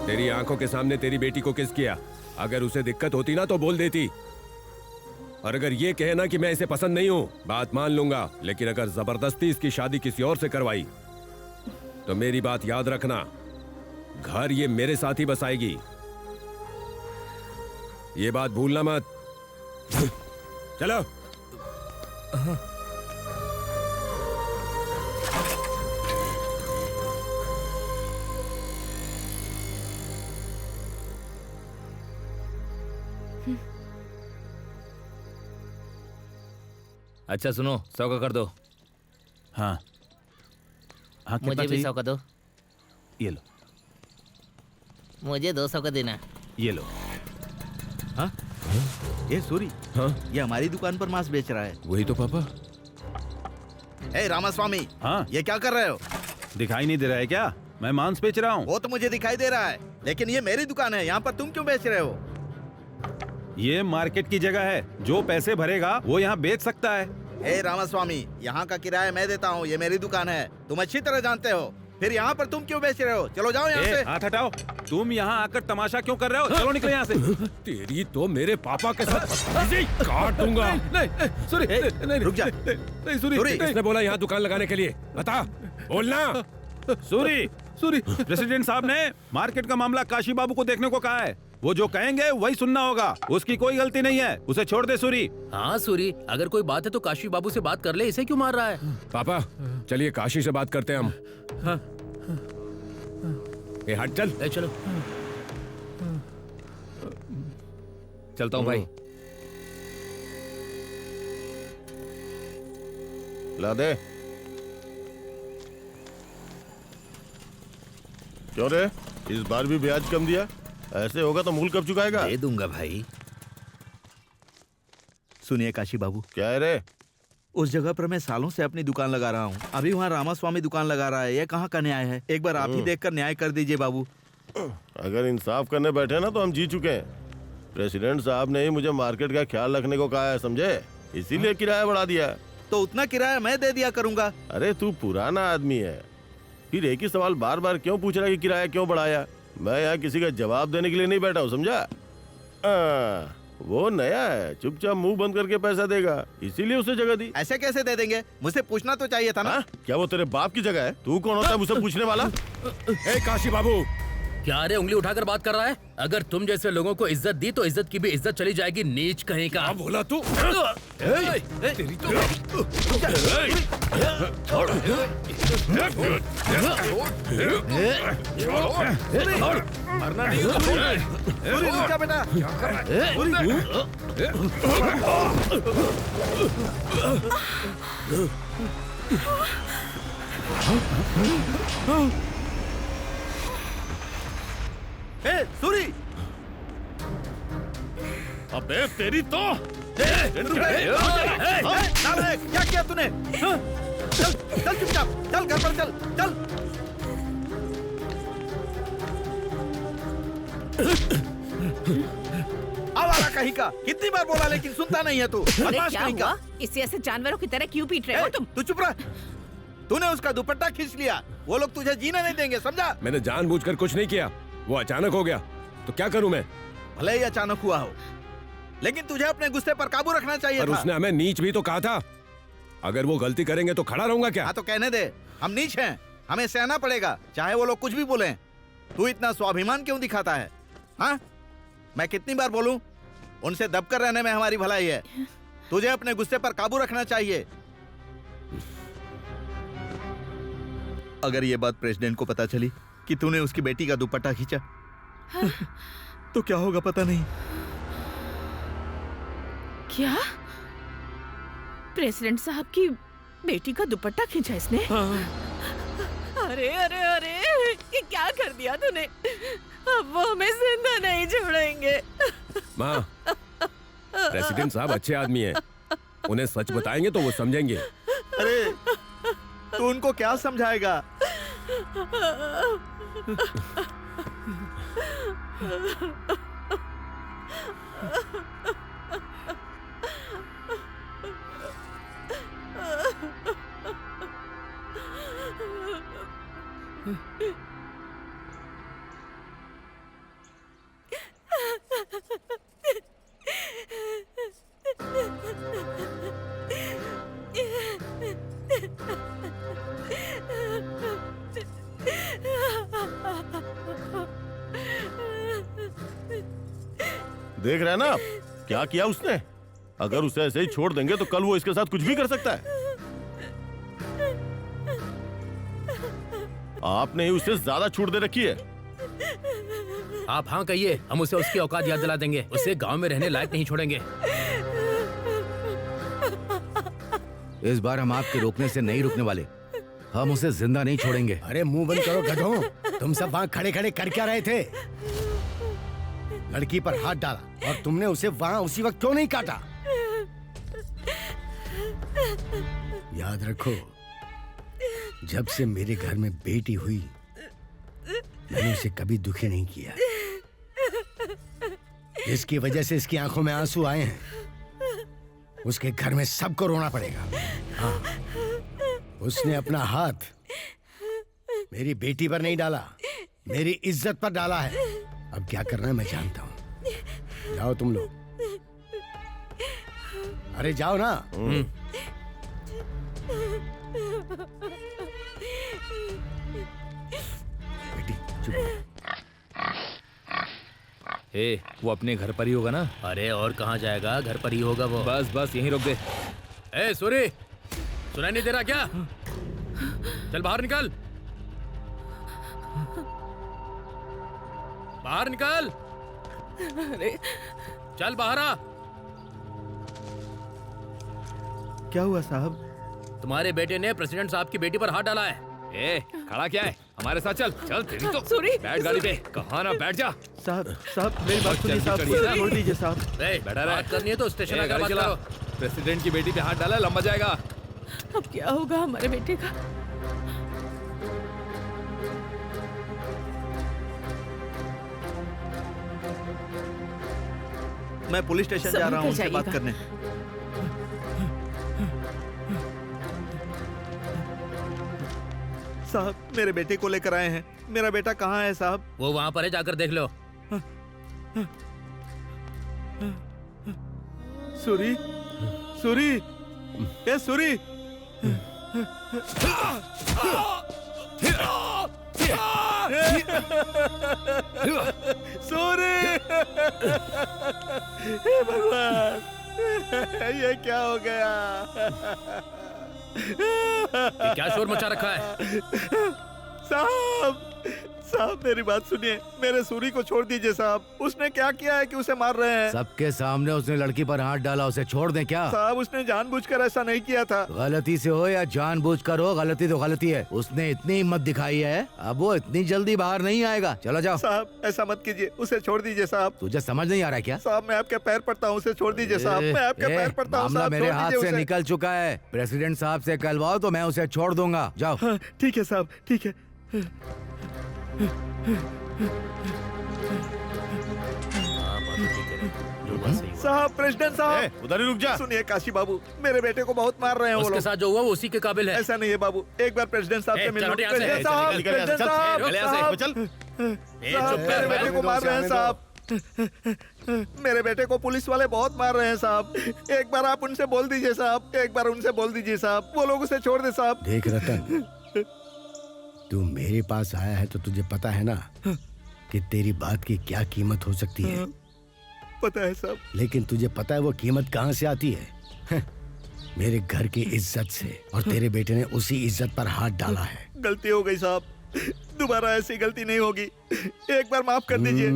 तेरी आंखों के सामने तेरी बेटी को किस किया? अगर उसे दिक्कत होती ना तो बोल देती, और अगर ये कहे ना कि मैं इसे पसंद नहीं हूँ, बात मान लूंगा, लेकिन अगर जबरदस्ती इसकी शादी किसी और से करवाई तो मेरी बात याद रखना, घर ये मेरे साथ ही बसाएगी, ये बात भूलना मत। चलो। अच्छा सुनो, 100 का कर दो। हाँ हाँ, कितना मुझे भी चाहिए? 100 का दो। ये लो, मुझे 200 का देना। ये लो। हाँ? ये सूरी, हाँ? ये हमारी दुकान पर मांस बेच रहा है। वही तो पापा। ए रामास्वामी, हाँ? ये क्या कर रहे हो? दिखाई नहीं दे रहा है क्या? मैं मांस बेच रहा हूँ। वो तो मुझे दिखाई दे रहा है, लेकिन ये मेरी दुकान है, यहाँ पर तुम क्यों बेच रहे हो? ये मार्केट की जगह है, जो पैसे भरेगा वो यहाँ बेच सकता है। हे रामास्वामी, यहाँ का किराया मैं देता हूँ, ये मेरी दुकान है, तुम अच्छी तरह जानते हो। फिर यहाँ पर तुम क्यों बेच रहे हो? चलो जाओ यहाँ से। हाथ हटाओ। तुम यहाँ आकर तमाशा क्यों कर रहे हो? चलो निकलो यहाँ से। तेरी तो मेरे पापा के साथ काट दूंगा। नहीं सूरी, नहीं रुक जा। नहीं सूरी, किसने बोला यहाँ दुकान लगाने के लिए? बता, बोलना। सूरी, प्रेसिडेंट साहब ने मार्केट का मामला काशी बाबू को देखने को कहा है। वो जो कहेंगे वही सुनना होगा, उसकी कोई गलती नहीं है, उसे छोड़ दे सूरी। हाँ सूरी, अगर कोई बात है तो काशी बाबू से बात कर ले, इसे क्यों मार रहा है? पापा चलिए काशी से बात करते हैं हम। ए हट चल। चलो चलता हूँ भाई। ला दे। क्यों रे, इस बार भी ब्याज कम दिया? ऐसे होगा तो मूल कब चुकाएगा? दे दूंगा भाई। सुनिए काशी बाबू, क्या है रे? उस जगह पर मैं सालों से अपनी दुकान लगा रहा हूँ, अभी वहाँ रामास्वामी दुकान लगा रहा है, ये कहाँ का न्याय है? एक बार आप ही देखकर न्याय कर दीजिए बाबू। अगर इंसाफ करने बैठे ना तो हम जीत चुके हैं। प्रेसिडेंट साहब ने ही मुझे मार्केट का ख्याल रखने को कहा है, समझे? इसीलिए किराया बढ़ा दिया। तो उतना किराया मैं दे दिया करूंगा। अरे तू पुराना आदमी है, फिर एक ही सवाल बार बार क्यों पूछ रहा है कि किराया क्यों बढ़ाया? मैं यहाँ किसी का जवाब देने के लिए नहीं बैठा हूँ, समझा? वो नया है, चुपचाप मुंह बंद करके पैसा देगा, इसीलिए उसे जगह दी। ऐसे कैसे दे देंगे? मुझसे पूछना तो चाहिए था ना। क्या वो तेरे बाप की जगह है? तू कौन होता है मुझसे पूछने वाला? ए काशी बाबू, क्या रे उंगली उठाकर बात कर रहा है? अगर तुम जैसे लोगों को इज्जत दी तो इज्जत की भी इज्जत चली जाएगी, नीच कहीं का। बोला तू? तेरी तो मरना नहीं। रुक जा बेटा। सूरी, अबे तेरी तो क्या किया तूने? चल चल चुपचाप, चल घर पर चल चल। आवारा कहीं का, कितनी बार बोला लेकिन सुनता नहीं है तू। अरे क्या हुआ? इसे ऐसे जानवरों की तरह क्यों पीट रहे हो तुम? तू चुप रह। तूने उसका दुपट्टा खींच लिया, वो लोग तुझे जीने नहीं देंगे, समझा? मैंने जानबूझकर कुछ नहीं किया, वो अचानक हो गया, तो क्या करूं मैं? भले ही अचानक हुआ हो, लेकिन तुझे अपने गुस्से पर काबू रखना चाहिए पर था। उसने हमें नीच भी तो कहा था। अगर वो गलती करेंगे तो खड़ा रहूंगा क्या? हाँ तो कहने दे, हम नीच हैं, हमें सहना पड़ेगा, चाहे वो लोग कुछ भी बोलें। तू इतना स्वाभिमान क्यों दिखाता है? हाँ, मैं कितनी बार बोलूं, उनसे दबकर रहने में हमारी भलाई है। तुझे अपने गुस्से पर काबू रखना चाहिए। अगर ये बात प्रेसिडेंट को पता चली कि तूने उसकी बेटी का दुपट्टा खींचा, तो क्या होगा पता नहीं। क्या? प्रेसिडेंट साहब की बेटी का दुपट्टा खींचा इसने? अरे अरे अरे, ये क्या कर दिया तूने? अब वो हमें जिंदा नहीं छोड़ेंगे। माँ, प्रेसिडेंट साहब अच्छे आदमी हैं, उन्हें सच बताएंगे तो वो समझेंगे। अरे तू उनको क्या समझाएगा? देख रहे हैं ना आप, क्या किया उसने? अगर उसे ऐसे ही छोड़ देंगे तो कल वो इसके साथ कुछ भी कर सकता है। आपने ही उसे ज्यादा छूट दे रखी है। आप हाँ कहिए, हम उसे उसकी औकात याद दिला देंगे, उसे गांव में रहने लायक नहीं छोड़ेंगे। इस बार हम आपके रोकने से नहीं रुकने वाले, हम उसे जिंदा नहीं छोड़ेंगे। अरे मुंह बंद करो गधों, तुम सब वहाँ खड़े खड़े कर क्या रहे थे? लड़की पर हाथ डाला और तुमने उसे वहाँ उसी वक्त क्यों नहीं काटा? याद रखो, जब से मेरे घर में बेटी हुई मैंने उसे कभी दुखी नहीं किया। इसकी वजह से इसकी आंखों में आंसू आए हैं। उसके घर में सबको रोना पड़ेगा। हाँ, उसने अपना हाथ मेरी बेटी पर नहीं डाला, मेरी इज्जत पर डाला है। अब क्या करना है मैं जानता हूँ। जाओ तुम लोग, अरे जाओ ना। बेटी चुप रहो। ए, वो अपने घर पर ही होगा ना? अरे और कहाँ जाएगा, घर पर ही होगा वो। बस बस यहीं रोक दे। ए सूरी, सुनाई नहीं दे रहा क्या? चल बाहर निकल, बाहर निकल। अरे चल बाहर आ। क्या हुआ साहब? तुम्हारे बेटे ने प्रेसिडेंट साहब की बेटी पर हाथ डाला है। ए, खड़ा क्या है? हमारे साथ चल। चल तेरी तो। सूरी, बैठ गाड़ी पे। कहाँ ना बैठ जा। साहब मेरी बात सुनिए साहब, छोड़ दीजिए साहब। बैठा रहा। बात करनी है तो स्टेशन आकर बात करो। प्रेसिडेंट की बेटी पे हाथ डाला, लंबा जाएगा। अब क्या होगा हमारे बेटे का? मैं पुलिस स्टेशन जा रहा हूँ उनसे बात करने। साहब मेरे बेटे को लेकर आए हैं। मेरा बेटा कहाँ है साहब? वो वहाँ पर है, जाकर देख लो। सूरी, सूरी, ए सूरी। सूरी, हे भगवान, ये क्या हो गया? ये क्या शोर मचा रखा है? साहब, साहब मेरी बात सुनिए, मेरे सूरी को छोड़ दीजिए साहब। उसने क्या किया है कि उसे मार रहे हैं? सबके सामने उसने लड़की पर हाथ डाला, उसे छोड़ दें क्या? साहब उसने जानबूझकर ऐसा नहीं किया था। गलती से हो या जानबूझकर हो, गलती तो गलती है। उसने इतनी हिम्मत दिखाई है, अब वो इतनी जल्दी बाहर नहीं आएगा। चलो जाओ। साहब ऐसा मत कीजिए, उसे छोड़ दीजिए साहब। तुझे समझ नहीं आ रहा क्या? साहब मैं आपके पैर पड़ता हूँ, उसे छोड़ दीजिए साहब। मैं आपके पैर पड़ता हूँ मामला साहब, मेरे छोड़ हाथ दीजिए से उसे। निकल चुका है। प्रेसिडेंट साहब से कहलवाओ तो मैं उसे छोड़ दूंगा। जाओ। हाँ, ठीक है साहब, ठीक है। साहब प्रेसिडेंट साहब, उधर ही रुक जा। सुनिए काशी बाबू, मेरे बेटे को बहुत मार रहे हैं वो उसके लोग। साथ जो हुआ वो उसी के काबिल है। ऐसा नहीं है बाबू, एक बार प्रेसिडेंट साहब से मिल लो। चलो यहाँ से। प्रेसिडेंट साहब, निकल यहाँ से, प्रेसिडेंट चल, साहब, निकल यहाँ से, साहब, चल। साहब, मेरे बेटे को मार रहे हैं साहब। मेरे बेटे को पुलिस वाले बहुत मार रहे हैं साहब। एक बार आप उनसे बोल दीजिए साहब, एक बार उनसे बोल दीजिए साहब, वो लोग उसे छोड़ दे साहब। देख रतन, तू मेरे पास आया है तो तुझे पता है ना कि तेरी बात की क्या कीमत हो सकती है। पता है साहब। लेकिन तुझे पता है वो कीमत कहाँ से आती है? मेरे घर की इज्जत से। और तेरे बेटे ने उसी इज्जत पर हाथ डाला है। गलती हो गई साहब, दोबारा ऐसी गलती नहीं होगी। एक बार माफ कर दीजिए।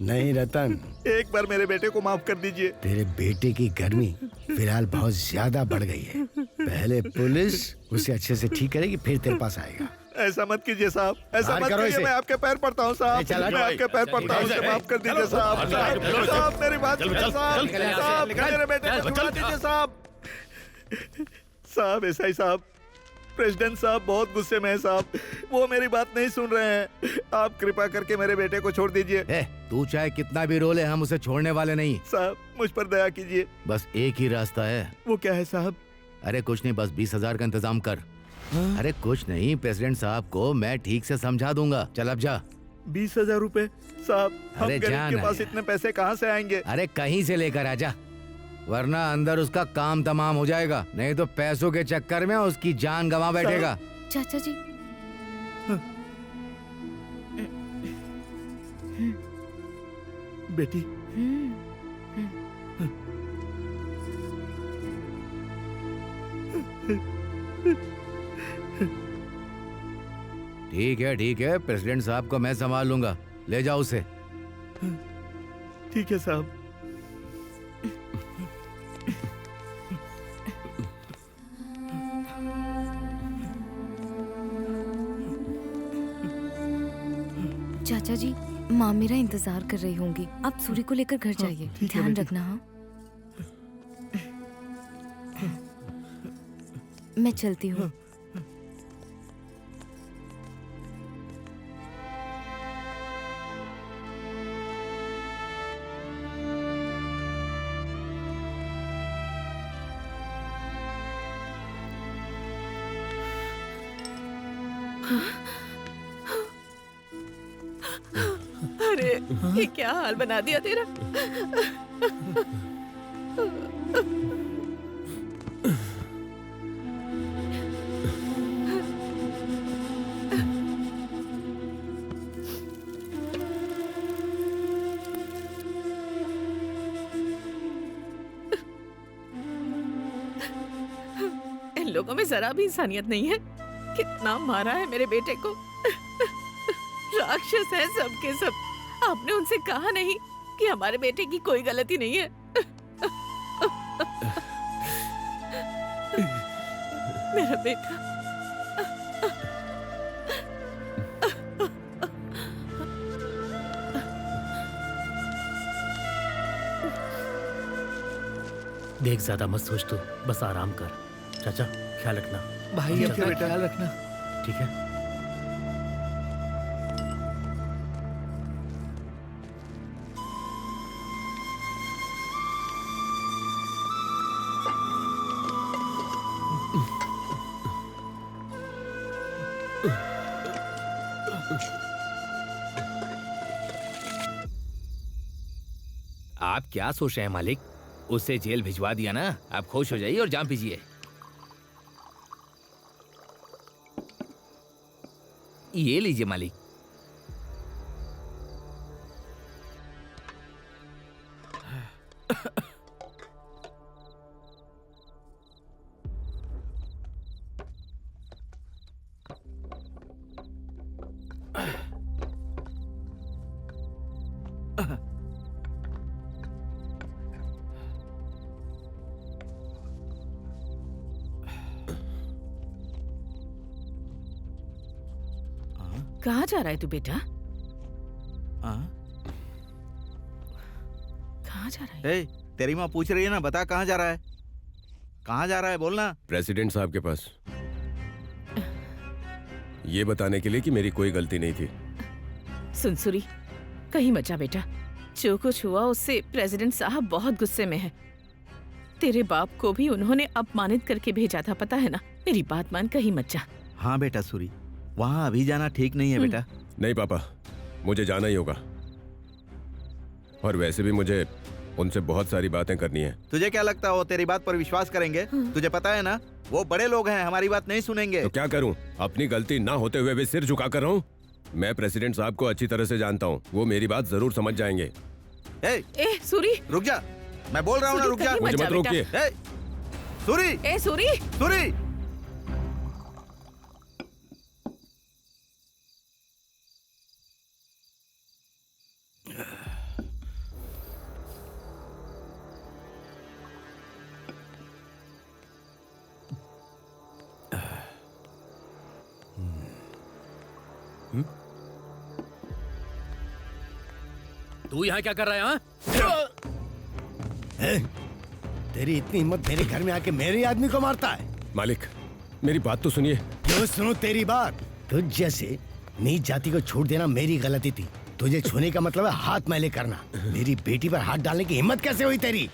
नहीं रतन, एक बार मेरे बेटे को माफ कर दीजिए। तेरे बेटे की गर्मी फिलहाल बहुत ज्यादा बढ़ गई है। पहले पुलिस उसे अच्छे से ठीक करेगी, फिर तेरे पास आएगा। ऐसा मत कीजिए साहब, ऐसा बाहर मत करो कीजिए। इसे। मैं आपके पैर पड़ता हूँ साहब, चल, मैं आपके पैर पड़ता हूँ, उसे माफ कर दीजिए साहब। साहब, साहब मेरी बात सुनिए साहब, साहब मेरे बेटे को छुड़ा दीजिए साहब। साहब ऐसा ही साहब, प्रेसिडेंट साहब बहुत गुस्से में है साहब, वो मेरी बात नहीं सुन रहे हैं। आप कृपा करके मेरे बेटे को छोड़ दीजिए। तू चाहे कितना भी रोले, हम उसे छोड़ने वाले नहीं। साहब मुझ पर दया कीजिए। बस एक ही रास्ता है। वो क्या है साहब? अरे कुछ नहीं, बस 20,000 का इंतजाम कर। अरे कुछ नहीं, प्रेसिडेंट साहब को मैं ठीक से समझा दूंगा। चल अब जा। 20,000 रुपए साहब, हम अरे गरीब जान के पास है। इतने पैसे कहाँ से आएंगे? अरे कहीं से लेकर आजा, वरना अंदर उसका काम तमाम हो जाएगा। नहीं तो पैसों के चक्कर में उसकी जान गंवा बैठेगा। चाचा जी, बेटी ठीक है, प्रेसिडेंट साहब को मैं संभाल लूंगा। ले जाओ उसे। ठीक है साहब। चाचा जी, माँ मेरा इंतजार कर रही होंगी। आप सूरी को लेकर घर जाइए। ठीक है ध्यान बेटी। रखना। हाँ, मैं चलती हूँ। अरे ये क्या हाल बना दिया तेरा। इन लोगों में जरा भी इंसानियत नहीं है। कितना मारा है मेरे बेटे को। राक्षस है सबके सब। आपने उनसे कहा नहीं कि हमारे बेटे की कोई गलती नहीं है। मेरा बेटा। देख, ज्यादा मत सोच तू, बस आराम कर। चाचा ख्याल रखना। भाई अपना ख्याल रखना। ठीक है। आप क्या सोच रहे हैं मालिक? उसे जेल भिजवा दिया ना, आप खुश हो जाइए और जाम पीजिए। ये लीजिए मालिक। कहाँ जा रहा है तू बेटा? कहाँ जा रहा है? ए, तेरी माँ पूछ रही है ना, बता कहाँ जा रहा है? कहाँ जा रहा है बोलना। प्रेसिडेंट साहब के पास, ये बताने के लिए कि मेरी कोई गलती नहीं थी। सुनसुरी, कहीं मत जा बेटा। जो कुछ हुआ उससे प्रेसिडेंट साहब बहुत गुस्से में है। तेरे बाप को भी उन्होंने अपमानित करके भेजा था, पता है ना। मेरी बात मान, कहीं मत जा। हाँ बेटा सूरी, वहाँ अभी जाना ठीक नहीं है बेटा। नहीं पापा, मुझे जाना ही होगा। और वैसे भी मुझे उनसे बहुत सारी बातें करनी है। तुझे क्या लगता है वो तेरी बात पर विश्वास करेंगे? तुझे पता है ना, वो बड़े लोग हैं, हमारी बात नहीं सुनेंगे। तो क्या करूं? अपनी गलती ना होते हुए भी सिर झुका कर रहा हूं। मैं प्रेसिडेंट साहब को अच्छी तरह से जानता हूं, वो मेरी बात जरूर समझ जाएंगे। ए सूरी, रुक जा, मैं बोल रहा हूँ ना, रुक जा। मुझे मत रोकिए। सूरी, ए सूरी, सूरी। तू यहाँ क्या कर रहा है? तेरी इतनी हिम्मत मेरे घर में आके मेरे आदमी को मारता है? मालिक, मेरी बात तो सुनिए। क्यों सुनो तेरी बात? तुझ जैसे नीच जाति को छोड़ देना मेरी गलती थी। तुझे छूने का मतलब है हाथ मैले करना। मेरी बेटी पर हाथ डालने की हिम्मत कैसे हुई तेरी?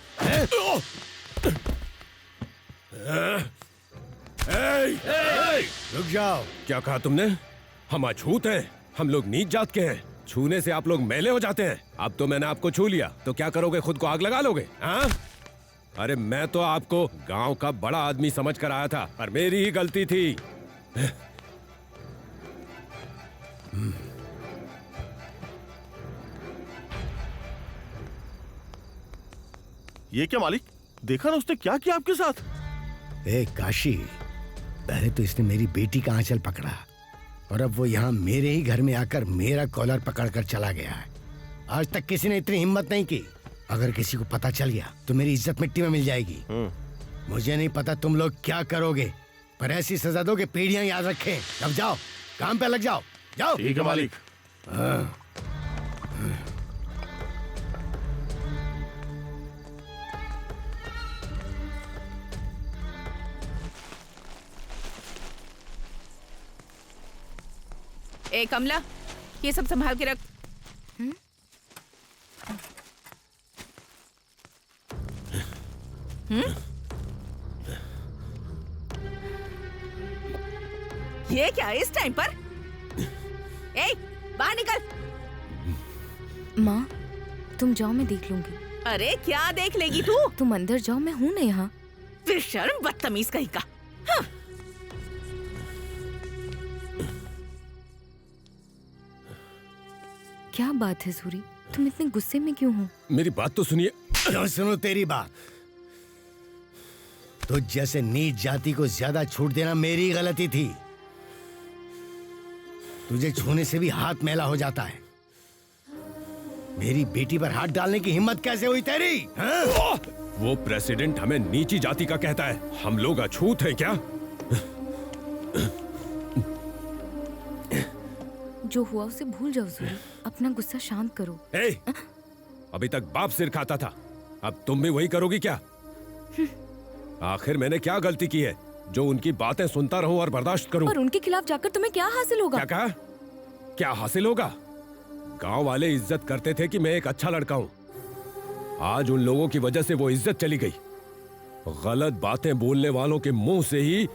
रुक जाओ। क्या कहा तुमने? हम अछूत हैं, हम लोग नीच जात के हैं। छूने से आप लोग मैले हो जाते हैं। अब तो मैंने आपको छू लिया तो क्या करोगे? खुद को आग लगा लोगे? हाँ? अरे मैं तो आपको गांव का बड़ा आदमी समझ कर आया था, पर मेरी ही गलती थी। ये क्या मालिक? देखा ना उसने क्या किया आपके साथ? ए काशी, पहले तो इसने मेरी बेटी का आंचल पकड़ा और अब वो यहाँ मेरे ही घर में आकर मेरा कॉलर पकड़कर चला गया है। आज तक किसी ने इतनी हिम्मत नहीं की। अगर किसी को पता चल गया तो मेरी इज्जत मिट्टी में मिल जाएगी। मुझे नहीं पता तुम लोग क्या करोगे, पर ऐसी सजा दो कि पीढ़ियां याद रखें। अब जाओ, काम पे लग जाओ। जाओ। ठीक है मालिक। ए कमला, ये सब संभाल के रख। ये क्या इस टाइम पर? ए, बाहर निकल। माँ तुम जाओ, मैं देख लूंगी। अरे क्या देख लेगी तू? तुम अंदर जाओ, मैं हूँ ना यहाँ। बेशर्म बदतमीज कहीं का। हाँ। क्या बात है सूरी, तुम इतने गुस्से में क्यों हो? मेरी बात तो सुनिए। क्यों सुनो तेरी बात? तो जैसे नीच जाति को ज्यादा छूट देना मेरी गलती थी। तुझे छूने से भी हाथ मैला हो जाता है। मेरी बेटी पर हाथ डालने की हिम्मत कैसे हुई तेरी? हाँ? वो प्रेसिडेंट हमें नीची जाति का कहता है, हम लोग अछूत हैं क्या? जो हुआ उसे भूल जाओ सूरी, अपना गुस्सा शांत करो। ए, अभी तक बाप सिर खाता था, अब तुम भी वही करोगी क्या? आखिर मैंने क्या गलती की है जो उनकी बातें सुनता रहूं और बर्दाश्त करूं? और उनके खिलाफ जाकर तुम्हें क्या हासिल होगा? क्या कहा? क्या हासिल होगा? गांव वाले इज्जत करते थे कि मैं एक अच्छा लड़का हूं। आज उन लोगों की वजह से वो इज्जत चली गई। गलत बातें बोलने वालों के मुंह से ही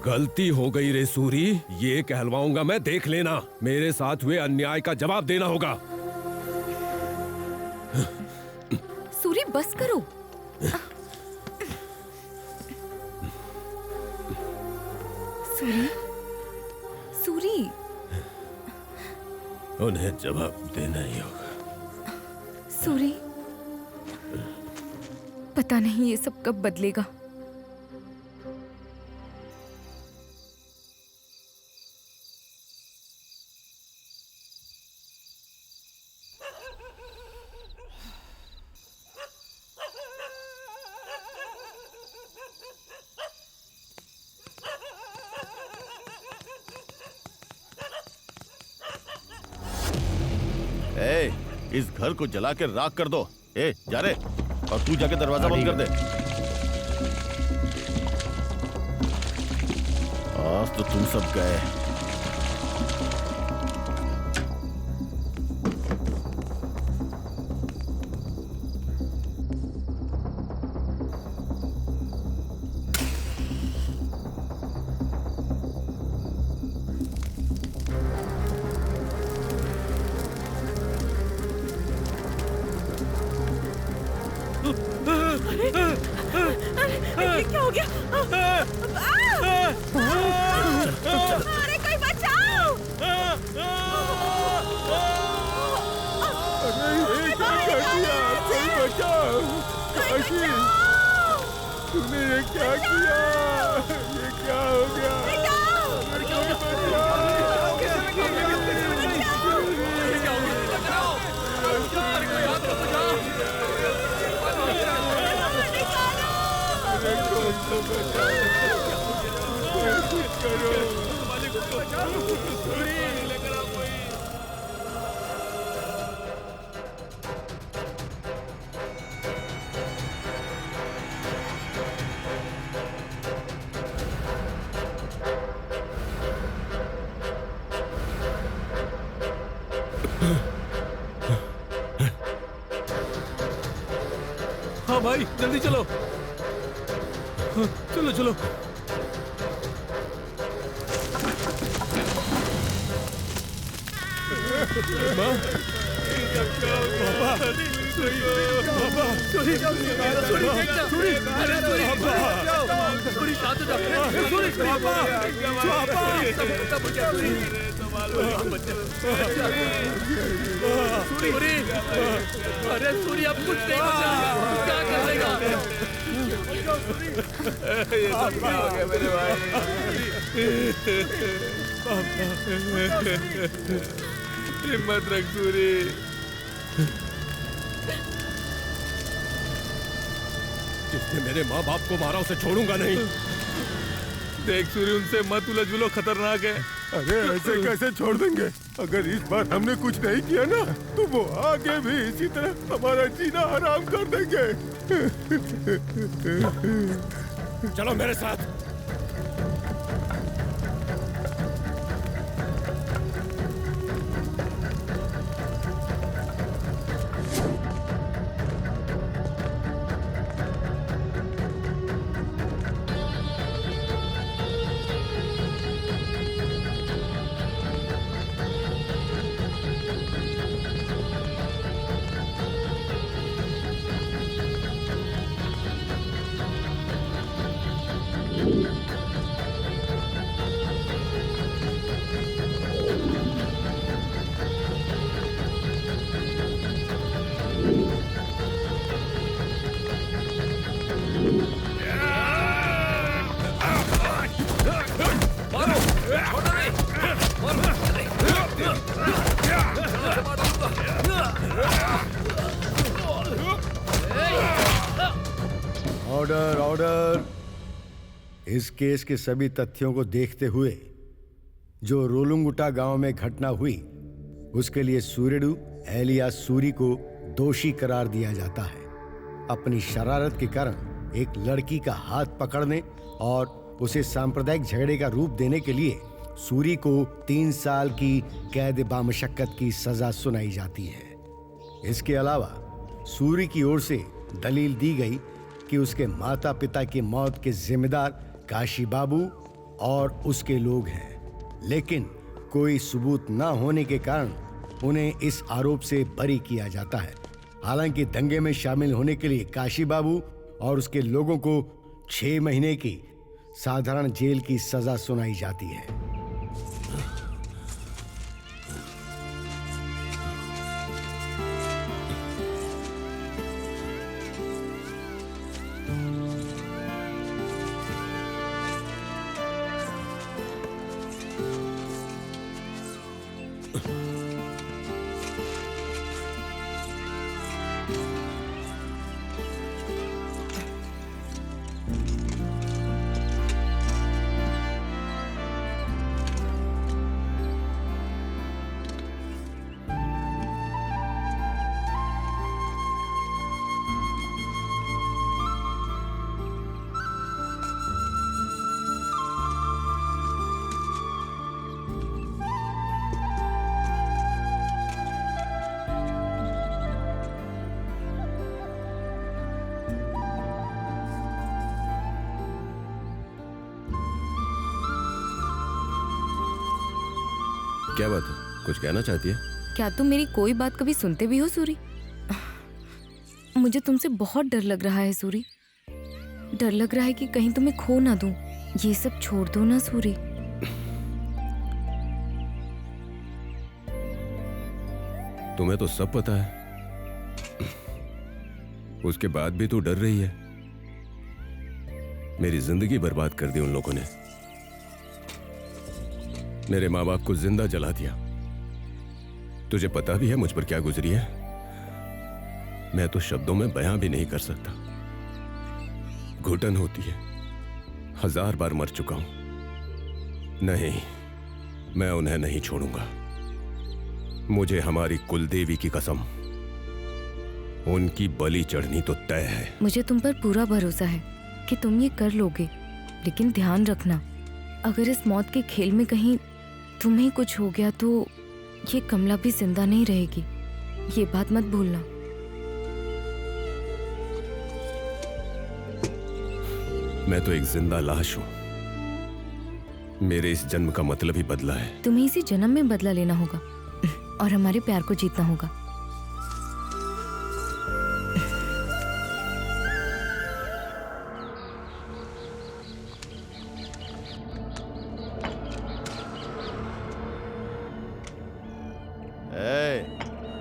गलती हो गई रे सूरी, ये कहलवाऊंगा मैं, देख लेना। मेरे साथ हुए अन्याय का जवाब देना होगा। सूरी बस करो। सूरी, सूरी, उन्हें जवाब देना ही होगा। सूरी, पता नहीं ये सब कब बदलेगा। ए, इस घर को जला के राख कर दो। ए, जा रे, और तू जाके दरवाजा बंद कर दे। आज तो तुम सब गए। ये क्या हो गया? अरे कोई बचाओ! तूने ये क्या किया? ये क्या हो गया? हाँ भाई, जल्दी चलो। चलो चलो। अरे सूरी अब कुछ नहीं बचा, क्या करेगा? ये सब क्या हो गया मेरे भाई? हिम्मत रख सूरी। जिसने मेरे माँ बाप को मारा उसे छोड़ूंगा नहीं। देख सूरी, उनसे मत उलझ बुलो, खतरनाक है। अरे ऐसे कैसे छोड़ देंगे? अगर इस बार हमने कुछ नहीं किया ना तो वो आगे भी इसी तरह हमारा जीना हराम कर देंगे। चलो मेरे साथ। Order order. इस केस के सभी तथ्यों को देखते हुए जो रोलुंगुटा गांव में घटना हुई उसके लिए सूर्यडू एलिया सूरी को दोषी करार दिया जाता है। अपनी शरारत के कारण एक लड़की का हाथ पकड़ने और उसे सांप्रदायिक झगड़े का रूप देने के लिए सूरी को 3 साल की कैद बामशक्कत की सजा सुनाई जाती है। इसके अलावा सूरी की ओर से दलील दी गई कि उसके माता पिता की मौत के जिम्मेदार काशी बाबू और उसके लोग हैं, लेकिन कोई सबूत न होने के कारण उन्हें इस आरोप से बरी किया जाता है। हालांकि दंगे में शामिल होने के लिए काशी बाबू और उसके लोगों को 6 महीने की साधारण जेल की सजा सुनाई जाती है। क्या बात है, कुछ कहना चाहती है? क्या तुम मेरी कोई बात कभी सुनते भी हो सूरी? मुझे तुमसे बहुत डर लग रहा है सूरी। डर लग रहा है कि कहीं तुम्हें खो ना दूं। ये सब छोड़ दो ना सूरी। तुम्हें तो सब पता है, उसके बाद भी तू डर रही है। मेरी जिंदगी बर्बाद कर दी उन लोगों ने। मेरे माँ बाप को जिंदा जला दिया। तुझे पता भी है मुझ पर क्या गुजरी है? मैं तो शब्दों में बयां भी नहीं कर सकता। घुटन होती है। 1000 बार मर चुका हूं। नहीं, मैं उन्हें नहीं छोड़ूंगा। मुझे हमारी कुलदेवी की कसम, उनकी बलि चढ़नी तो तय है। मुझे तुम पर पूरा भरोसा है कि तुम ये कर लोगे, लेकिन ध्यान रखना, अगर इस मौत के खेल में कहीं तुम्हें कुछ हो गया तो ये कमला भी जिंदा नहीं रहेगी। ये बात मत भूलना। मैं तो एक जिंदा लाश हूं। मेरे इस जन्म का मतलब ही बदला है। तुम्हें इसी जन्म में बदला लेना होगा और हमारे प्यार को जीतना होगा।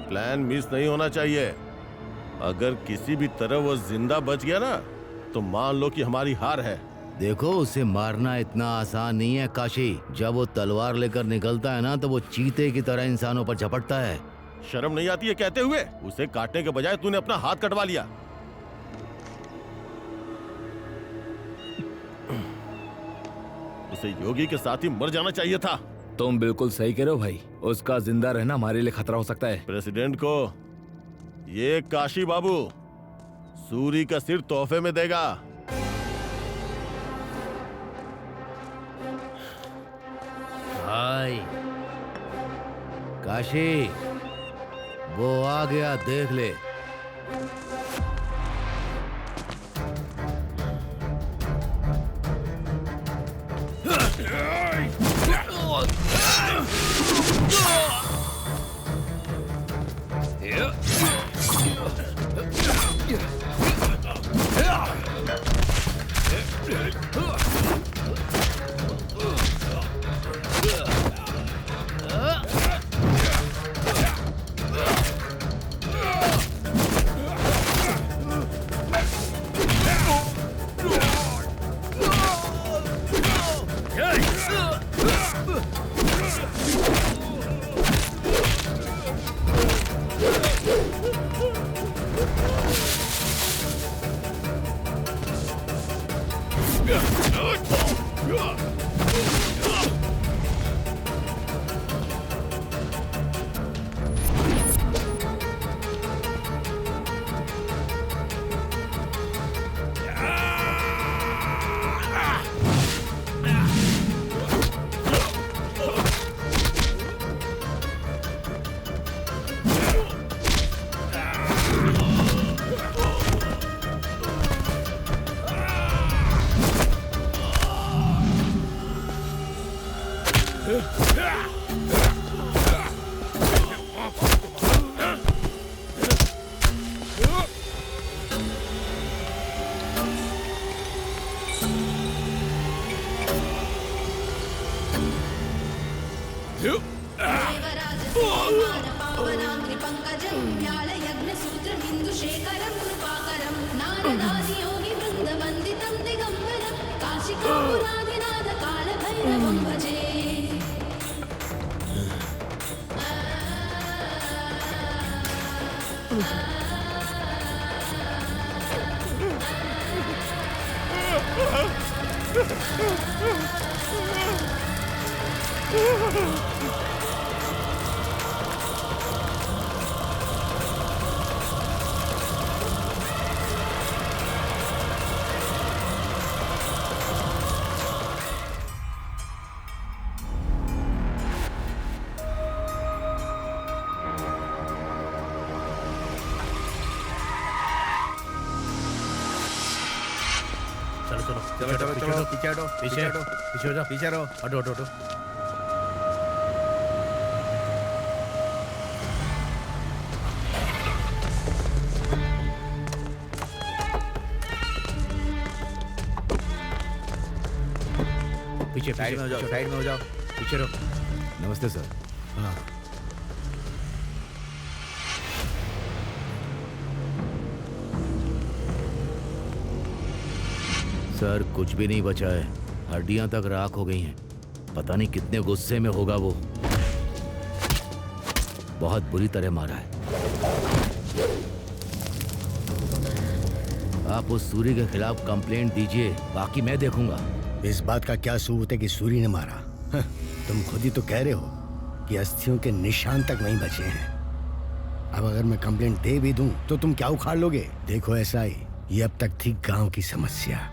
प्लान मिस नहीं होना चाहिए। अगर किसी भी तरह वो जिंदा बच गया ना तो मान लो कि हमारी हार है। देखो, उसे मारना इतना आसान नहीं है काशी। जब वो तलवार लेकर निकलता है ना तो वो चीते की तरह इंसानों पर झपटता है। शर्म नहीं आती है कहते हुए? उसे काटने के बजाय तूने अपना हाथ कटवा लिया। उसे योगी के साथ ही मर जाना चाहिए था। तुम बिल्कुल सही कह रहे हो भाई। उसका जिंदा रहना हमारे लिए खतरा हो सकता है। प्रेसिडेंट को ये काशी बाबू सूरी का सिर तोहफे में देगा। भाई काशी, वो आ गया, देख ले। चलो चलो चलो पीछे हटो पीछे हटो पीछे हो जा। पीछे रहो। हटो हटो हटो। पीछे साइड में हो जाओ, साइड में हो जाओ। पीछे रहो। नमस्ते सर। हाँ सर, कुछ भी नहीं बचा है, हड्डियां तक राख हो गई हैं। पता नहीं कितने गुस्से में होगा वो। बहुत बुरी तरह मारा है। आप उस सूरी के खिलाफ कंप्लेंट दीजिए, बाकी मैं देखूंगा। इस बात का क्या सबूत है कि सूरी ने मारा? तुम खुद ही तो कह रहे हो कि अस्थियों के निशान तक नहीं बचे हैं। अब अगर मैं कंप्लेंट दे भी दूं तो तुम क्या उखाड़ लोगे? देखो ऐसा ही, ये अब तक थी गांव की समस्या,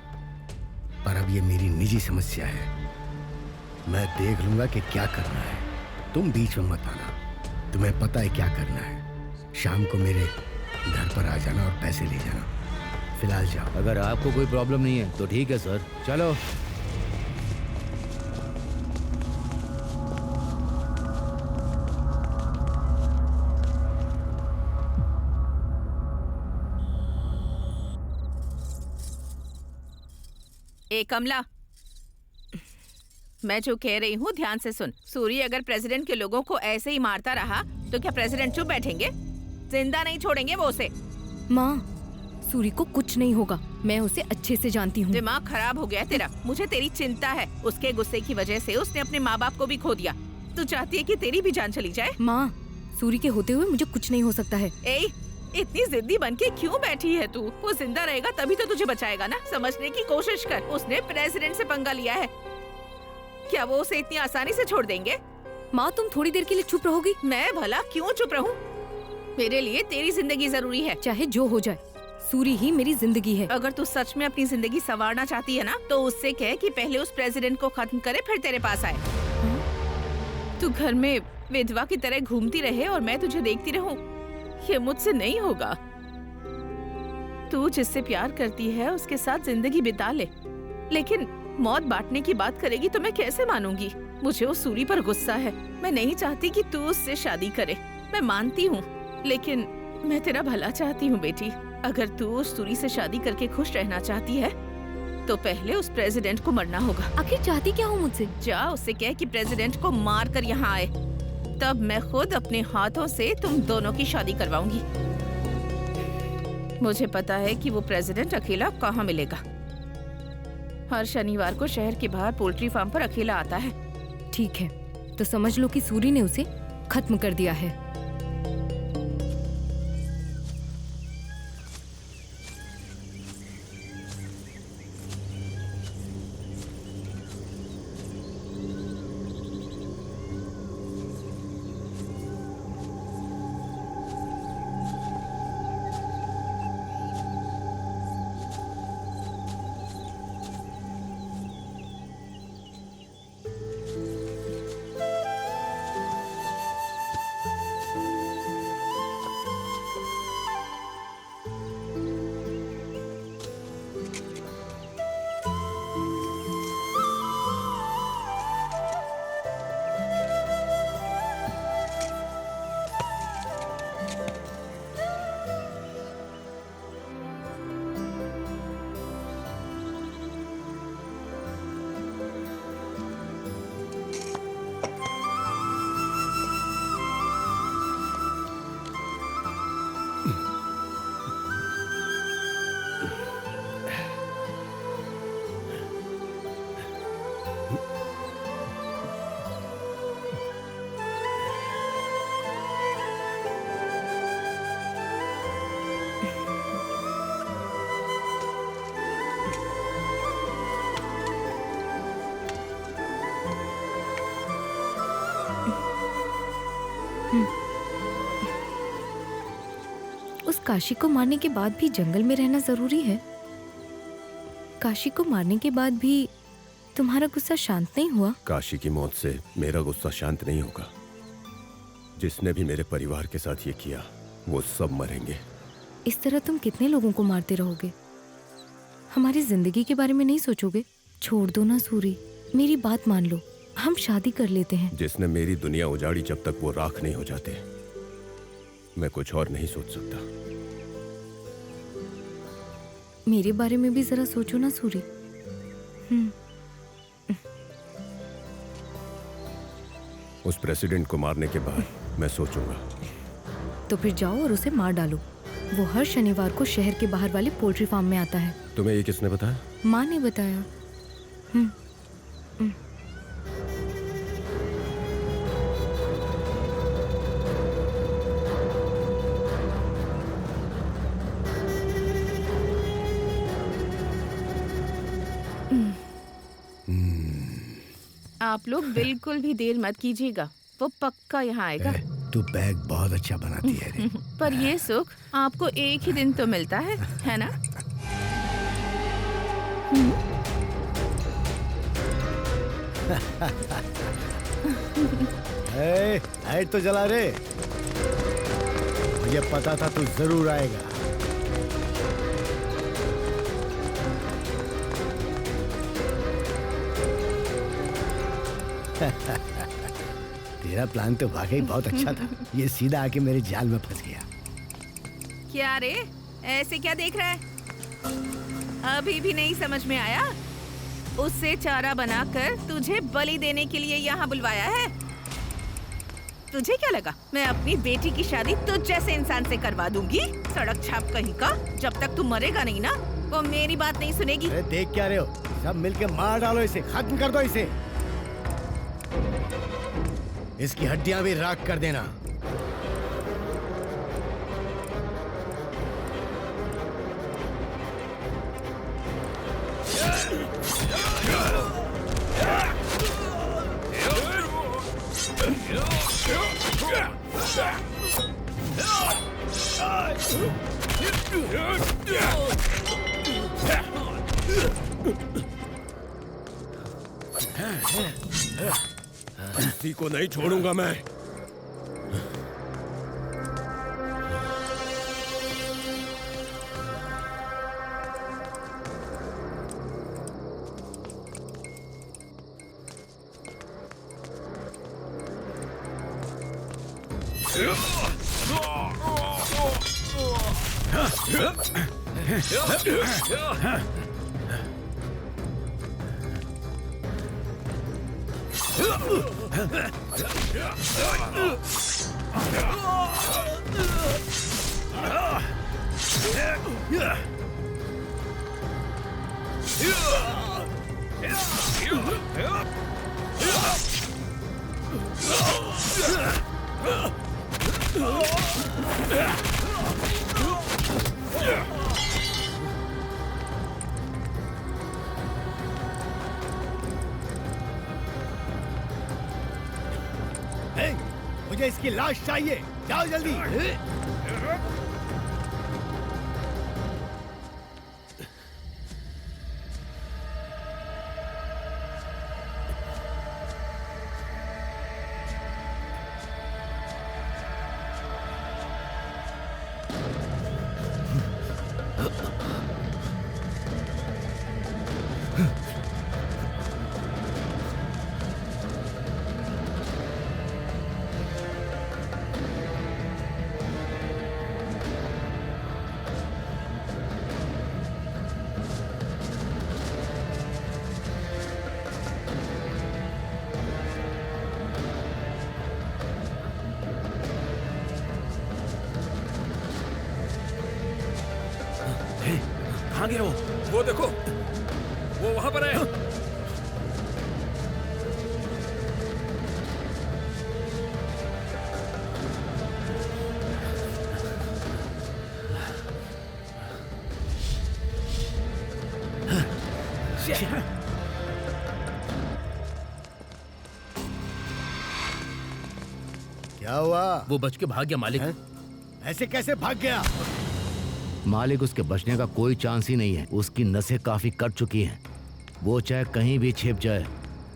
पर अब ये मेरी निजी समस्या है। मैं देख लूंगा कि क्या करना है, तुम बीच में मत आना। तुम्हें पता है क्या करना है। शाम को मेरे घर पर आ जाना और पैसे ले जाना। फिलहाल जाओ। अगर आपको कोई प्रॉब्लम नहीं है तो ठीक है सर, चलो। ए कमला, मैं जो कह रही हूँ ध्यान से सुन। सूरी अगर प्रेसिडेंट के लोगों को ऐसे ही मारता रहा तो क्या प्रेसिडेंट चुप बैठेंगे? जिंदा नहीं छोड़ेंगे वो उसे। माँ, सूरी को कुछ नहीं होगा, मैं उसे अच्छे से जानती हूँ। दिमाग खराब हो गया तेरा। मुझे तेरी चिंता है। उसके गुस्से की वजह से उसने अपने माँ बाप को भी खो दिया। तू चाहती है कि तेरी भी जान चली जाए? माँ, सूरी के होते हुए मुझे कुछ नहीं हो सकता है। इतनी जिद्दी बनके क्यों बैठी है तू? वो जिंदा रहेगा तभी तो तुझे बचाएगा ना। समझने की कोशिश कर। उसने प्रेसिडेंट से पंगा लिया है। क्या वो उसे इतनी आसानी से छोड़ देंगे? माँ, तुम थोड़ी देर के लिए चुप रहोगी? मैं भला क्यों चुप रहूं? मेरे लिए तेरी जिंदगी जरूरी है। चाहे जो हो जाए, सूरी ही मेरी जिंदगी है। अगर तू सच में अपनी जिंदगी संवारना चाहती है ना, तो उससे कह कि पहले उस प्रेसिडेंट को खत्म करे फिर तेरे पास आए। तू घर में विधवा की तरह घूमती रहे और मैं तुझे देखती रहूं, ये मुझसे नहीं होगा। तू जिससे प्यार करती है उसके साथ जिंदगी बिता ले, लेकिन मौत बांटने की बात करेगी तो मैं कैसे मानूंगी? मुझे उस सूरी पर गुस्सा है। मैं नहीं चाहती कि तू उससे शादी करे। मैं मानती हूँ, लेकिन मैं तेरा भला चाहती हूँ बेटी। अगर तू उस सूरी से शादी करके खुश रहना चाहती है तो पहले उस प्रेसिडेंट को मरना होगा। आखिर चाहती क्या हूँ मुझसे? जा उससे कह कि प्रेसिडेंट को मार कर यहाँ आए, तब मैं खुद अपने हाथों से तुम दोनों की शादी करवाऊंगी। मुझे पता है कि वो प्रेसिडेंट अकेला कहाँ मिलेगा। हर शनिवार को शहर के बाहर पोल्ट्री फार्म पर अकेला आता है। ठीक है, तो समझ लो कि सूरी ने उसे खत्म कर दिया है। काशी को मारने के बाद भी जंगल में रहना जरूरी है? काशी को मारने के बाद भी तुम्हारा गुस्सा शांत नहीं हुआ? काशी की मौत से मेरा गुस्सा शांत नहीं होगा। जिसने भी मेरे परिवार के साथ ये किया वो सब मरेंगे। इस तरह तुम कितने लोगों को मारते रहोगे? हमारी जिंदगी के बारे में नहीं सोचोगे? छोड़ दो ना सूरी, मेरी बात मान लो, हम शादी कर लेते हैं। जिसने मेरी दुनिया उजाड़ी, जब तक वो राख नहीं हो जाते मैं कुछ और नहीं सोच सकता। मेरे बारे में भी जरा सोचो ना सूरी। उस प्रेसिडेंट को मारने के बाद मैं सोचूंगा। तो फिर जाओ और उसे मार डालो। वो हर शनिवार को शहर के बाहर वाले पोल्ट्री फार्म में आता है। तुम्हें ये किसने बताया? माँ ने बताया। आप लोग बिल्कुल भी देर मत कीजिएगा, वो पक्का यहाँ आएगा। तू बैग बहुत अच्छा बनाती है रे। पर ये सुख आपको एक ही दिन तो मिलता है ना? लाइट तो जला रे, मुझे पता था तू जरूर आएगा। तेरा प्लान तो वाकई बहुत अच्छा था। ये सीधा आके मेरे जाल में फंस गया। क्या रे, ऐसे क्या देख रहा है? अभी भी नहीं समझ में आया? उससे चारा बनाकर तुझे बलि देने के लिए यहाँ बुलवाया है। तुझे क्या लगा मैं अपनी बेटी की शादी तुझ जैसे इंसान से करवा दूंगी? सड़क छाप कहीं का। जब तक तू मरेगा नहीं ना, वो मेरी बात नहीं सुनेगी। अरे देख क्या रहे हो, सब मिलके मार डालो इसे, खत्म कर दो इसे। इसकी हड्डियां भी राख कर देना। किसी को नहीं छोड़ूंगा मैं। मुझे इसकी लाश चाहिए, जाओ जल्दी। कहाँ गया वो देखो, वो वहां पर है। क्या हुआ? वो बच के भाग गया मालिक। ऐसे कैसे भाग गया? मालिक, उसके बचने का कोई चांस ही नहीं है। उसकी नसें काफी कट चुकी हैं। वो चाहे कहीं भी छिप जाए,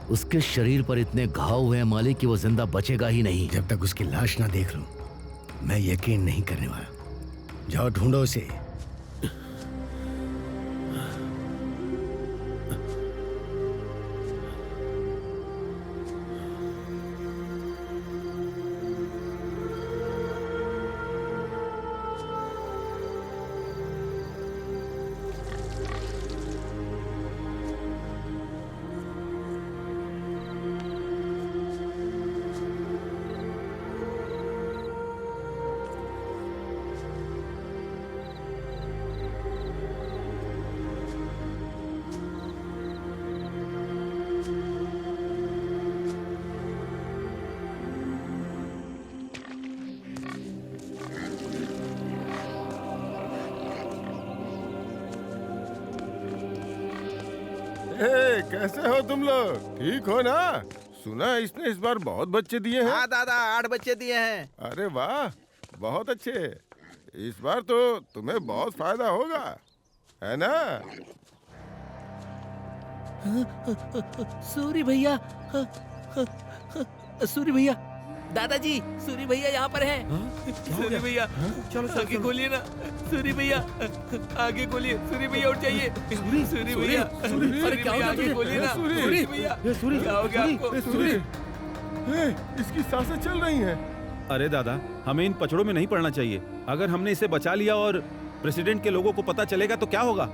उसके शरीर पर इतने घाव हुए हैं मालिक कि वो जिंदा बचेगा ही नहीं। जब तक उसकी लाश ना देख लूं, मैं यकीन नहीं करने वाला। जाओ ढूंढो उसे। ए, कैसे हो तुम लोग? ठीक हो ना? सुना है इसने इस बार बहुत बच्चे दिए हैं। हाँ दादा, 8 बच्चे दिए हैं। अरे वाह, बहुत अच्छे। इस बार तो तुम्हें बहुत फायदा होगा, है ना? सूरी भैया, सूरी भैया, दादाजी, सूरी भैया यहाँ पर हैं। सूरी भैया, चलो आगे खोलिए ना। सूरी भैया, आगे खोलिए। सूरी भैया उठ जाइए। सूरी भैया, अरे क्या हो गया? आगे खोलिए ना। सूरी भैया, क्या हो गया आपको? सूरी, इसकी सांसें चल रही हैं। अरे दादा, हमें इन पचड़ों में नहीं पड़ना चाहिए। अगर हमने इसे बचा लिया और प्रेसिडेंट के लोगों को पता चलेगा तो क्या होगा?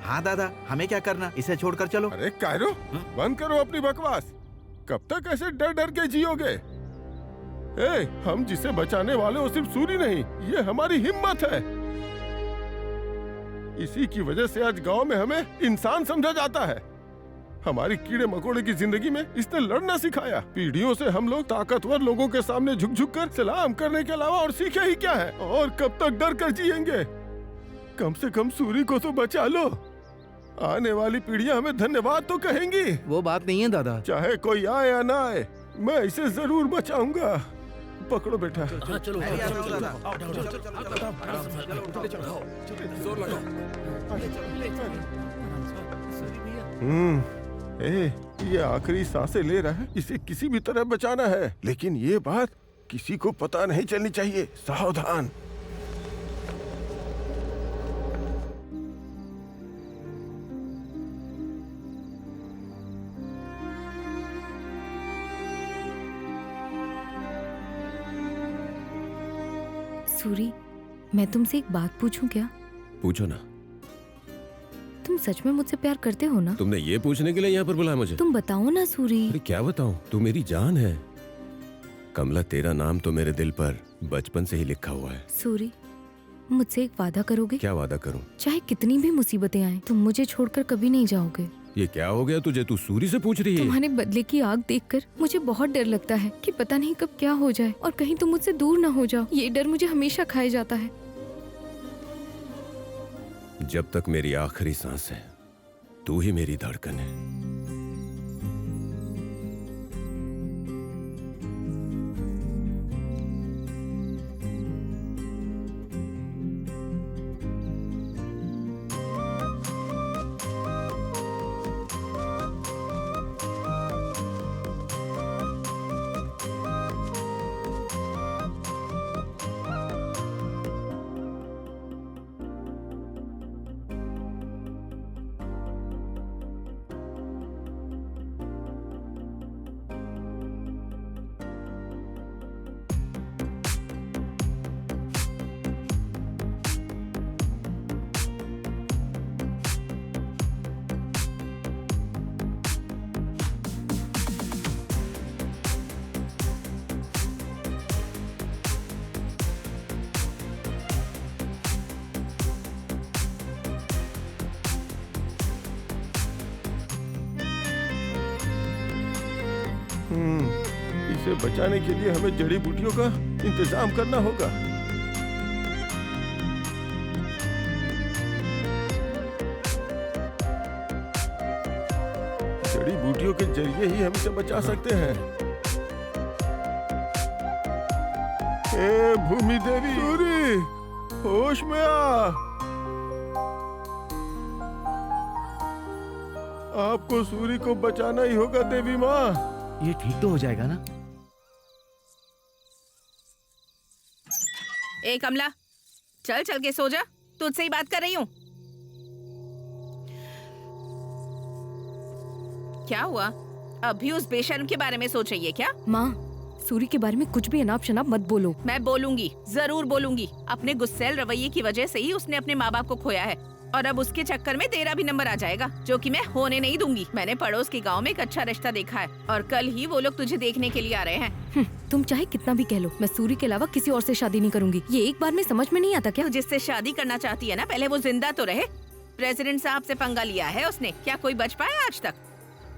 हाँ दादा, हमें क्या करना? इसे छोड़कर चलो। अरे कायरो, बंद करो अपनी बकवास। कब तक ऐसे डर डर के जियोगे? हम जिसे बचाने वाले वो सिर्फ सूरी नहीं, ये हमारी हिम्मत है। इसी की वजह से आज गांव में हमें इंसान समझा जाता है। हमारी कीड़े मकोड़े की जिंदगी में इसने लड़ना सिखाया। पीढ़ियों से हम लोग ताकतवर लोगों के सामने झुक झुक कर सलाम करने के अलावा और सीखे ही क्या है? और कब तक डर कर जिएंगे? कम से कम सूरी को तो बचा लो। आने वाली पीढ़ियां हमें धन्यवाद तो कहेंगी। वो बात नहीं है दादा। चाहे कोई आए या ना आए, मैं इसे जरूर बचाऊंगा। पकड़ो बेटा। हाँ, चलो ये आखिरी सांसें ले रहा है, इसे किसी भी तरह बचाना है। लेकिन ये बात किसी को पता नहीं चलनी चाहिए। सावधान। सूरी, मैं तुमसे एक बात पूछूं क्या? पूछो ना। तुम सच में मुझसे प्यार करते हो ना? तुमने ये पूछने के लिए यहाँ पर बुलाया मुझे? तुम बताओ ना सूरी। अरे क्या बताऊं, तू मेरी जान है। कमला, तेरा नाम तो मेरे दिल पर बचपन से ही लिखा हुआ है। सूरी, मुझसे एक वादा करोगे? क्या वादा करूं? चाहे कितनी भी मुसीबतें आए, तुम मुझे छोड़कर कभी नहीं जाओगे। ये क्या हो गया तुझे? तू सूरी से पूछ रही है? तुम्हारे बदले की आग देखकर मुझे बहुत डर लगता है कि पता नहीं कब क्या हो जाए और कहीं तुम मुझसे दूर ना हो जाओ। ये डर मुझे हमेशा खाए जाता है। जब तक मेरी आखिरी सांस है, तू ही मेरी धड़कन है। इसे बचाने के लिए हमें जड़ी बूटियों का इंतजाम करना होगा। जड़ी बूटियों के जरिए ही हम इसे बचा सकते हैं। ए भूमि देवी, सूरी, होश में आ। आपको सूरी को बचाना ही होगा देवी माँ। ये ठीक तो हो जाएगा ना? ए कमला, चल चल के सो जा, तुझसे ही बात कर रही हूँ। क्या हुआ? अभी उस बेशर्म के बारे में सोच रही है क्या? माँ, सूरी के बारे में कुछ भी अनाप शनाप मत बोलो। मैं बोलूंगी, जरूर बोलूंगी। अपने गुस्सैल रवैये की वजह से ही उसने अपने माँ बाप को खोया है, और अब उसके चक्कर में तेरा भी नंबर आ जाएगा, जो कि मैं होने नहीं दूंगी। मैंने पड़ोस के गांव में एक अच्छा रिश्ता देखा है, और कल ही वो लोग तुझे देखने के लिए आ रहे हैं। तुम चाहे कितना भी कह लो, मैं सूरी के अलावा किसी और से शादी नहीं करूंगी। ये एक बार में समझ में नहीं आता क्या? तू जिससे शादी करना चाहती है ना, पहले वो जिंदा तो रहे। प्रेसिडेंट साहब से पंगा लिया है उसने, क्या कोई बच पाया आज तक?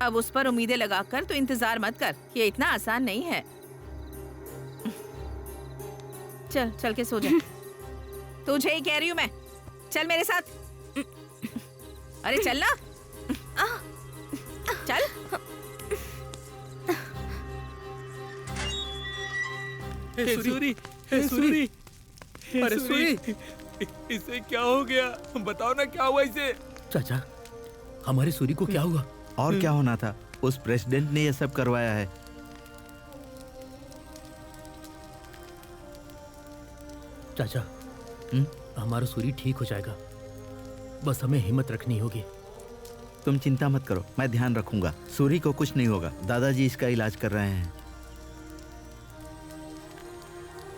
अब उस पर उम्मीदें लगाकर तो इंतजार मत कर, ये इतना आसान नहीं है। चल चल के सो जा। तुझे ही कह रही हूँ मैं, चल मेरे साथ। अरे चल ना, चल। सूरी, सूरी, अरे सूरी, इसे क्या हो गया? बताओ ना क्या हुआ इसे? चाचा, हमारी सूरी को क्या हुआ? और क्या होना था? उस प्रेसिडेंट ने ये सब करवाया है। चाचा, हमारा सूरी ठीक हो जाएगा, बस हमें हिम्मत रखनी होगी। तुम चिंता मत करो, मैं ध्यान रखूंगा। सूरी को कुछ नहीं होगा, दादाजी इसका इलाज कर रहे हैं।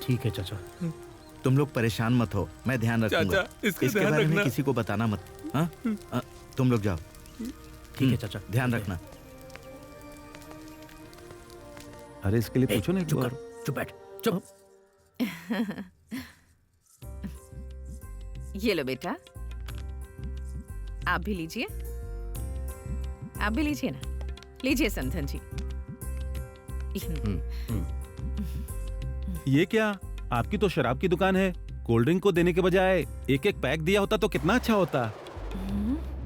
ठीक है चाचा। तुम लोग परेशान मत हो, मैं ध्यान रखूंगा। इसके बारे में किसी को बताना मत। हाँ? तुम लोग जाओ। ठीक है चाचा, ध्यान रखना। अरे इसके लिए पूछो नहीं। चुप बैठ, चुप। ये लो बेटा, आप भी लीजिए, आप भी लीजिए ना, लीजिए समधन जी। ये क्या? आपकी तो शराब की दुकान है, कोल्ड ड्रिंक को देने के बजाय एक एक पैक दिया होता तो कितना अच्छा होता।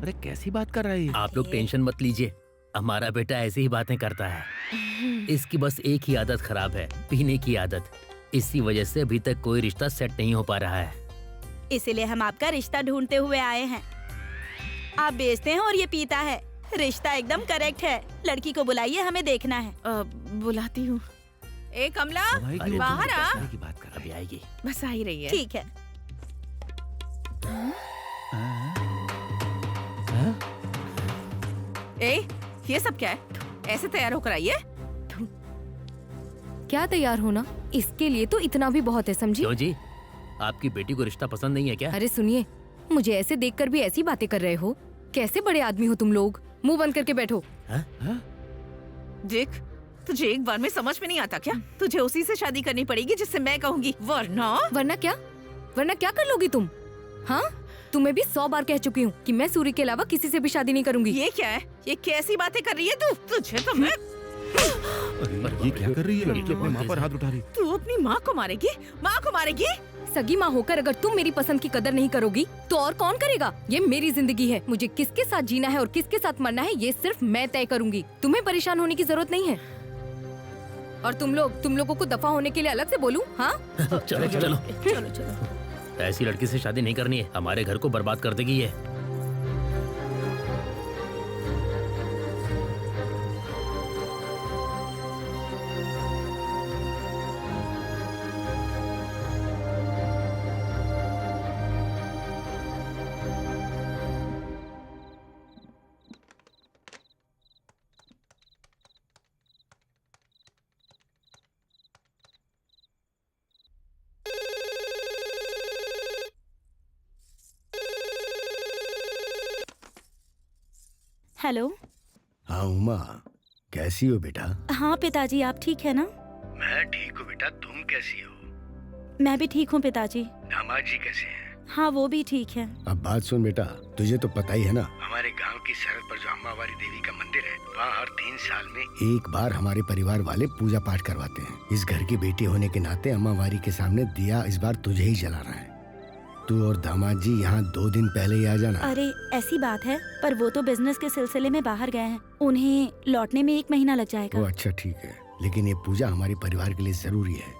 अरे कैसी बात कर रहा है? आप लोग टेंशन मत लीजिए, हमारा बेटा ऐसी ही बातें करता है। इसकी बस एक ही आदत खराब है, पीने की आदत। इसी वजह से अभी तक कोई रिश्ता सेट नहीं हो पा रहा है। इसीलिए हम आपका रिश्ता ढूंढते हुए आए हैं। आप बेचते हैं और ये पीता है, रिश्ता एकदम करेक्ट है। लड़की को बुलाइए, हमें देखना है। बुलाती हूँ। ए कमला, बाहर आ। की बात कर अभी आएगी, बस आ ही रही है। ठीक है। ए, ये सब क्या है? ऐसे तैयार होकर आई है? क्या तैयार होना? इसके लिए तो इतना भी बहुत है, समझी? क्यों जी, आपकी बेटी को रिश्ता पसंद नहीं है क्या? अरे सुनिए, मुझे ऐसे देखकर भी ऐसी बातें कर रहे हो? कैसे बड़े आदमी हो तुम लोग? मुंह बंद करके बैठो। देख, तुझे एक बार में समझ में नहीं आता क्या? तुझे उसी से शादी करनी पड़ेगी जिससे मैं कहूँगी, वरना क्या कर लोगी तुम? हाँ, तुम्हें भी 100 बार कह चुकी हूँ कि मैं सूरी के अलावा किसी से भी शादी नहीं करूंगी। ये क्या है? ये कैसी बातें कर रही है तू? तुझे तो मैं। ये क्या कर रही है? लड़की अपनी माँ पर हाथ उठा रही। तू अपनी माँ को मारेगी? माँ को मारेगी? सगी माँ होकर अगर तुम मेरी पसंद की कदर नहीं करोगी तो और कौन करेगा? ये मेरी जिंदगी है, मुझे किसके साथ जीना है और किसके साथ मरना है ये सिर्फ मैं तय करूंगी। तुम्हें परेशान होने की जरूरत नहीं है। और तुम लोगों को दफा होने के लिए अलग से बोलूं? हाँ? चलो चलो चलो चलो। ऐसी लड़की से शादी नहीं करनी है, हमारे घर को बर्बाद कर देगी ये। हेलो। हाँ उमा, कैसी हो बेटा? हाँ पिताजी, आप ठीक है ना? मैं ठीक हूँ बेटा, तुम कैसी हो? मैं भी ठीक हूँ पिताजी। दामाद जी कैसे हैं? हाँ, वो भी ठीक है। अब बात सुन बेटा, तुझे तो पता ही है ना, हमारे गांव की सरहद पर जो अम्मावारी देवी का मंदिर है, वहाँ हर 3 साल में एक बार हमारे परिवार वाले पूजा पाठ करवाते हैं। इस घर की बेटी होने के नाते अम्मावारी के सामने दिया इस बार तुझे ही जलाना है। तू और दामाद जी यहाँ 2 दिन पहले ही आ जाना। अरे ऐसी बात है, पर वो तो बिजनेस के सिलसिले में बाहर गए हैं, उन्हें लौटने में 1 महीना लग जाएगा। वो अच्छा ठीक है, लेकिन ये पूजा हमारे परिवार के लिए जरूरी है,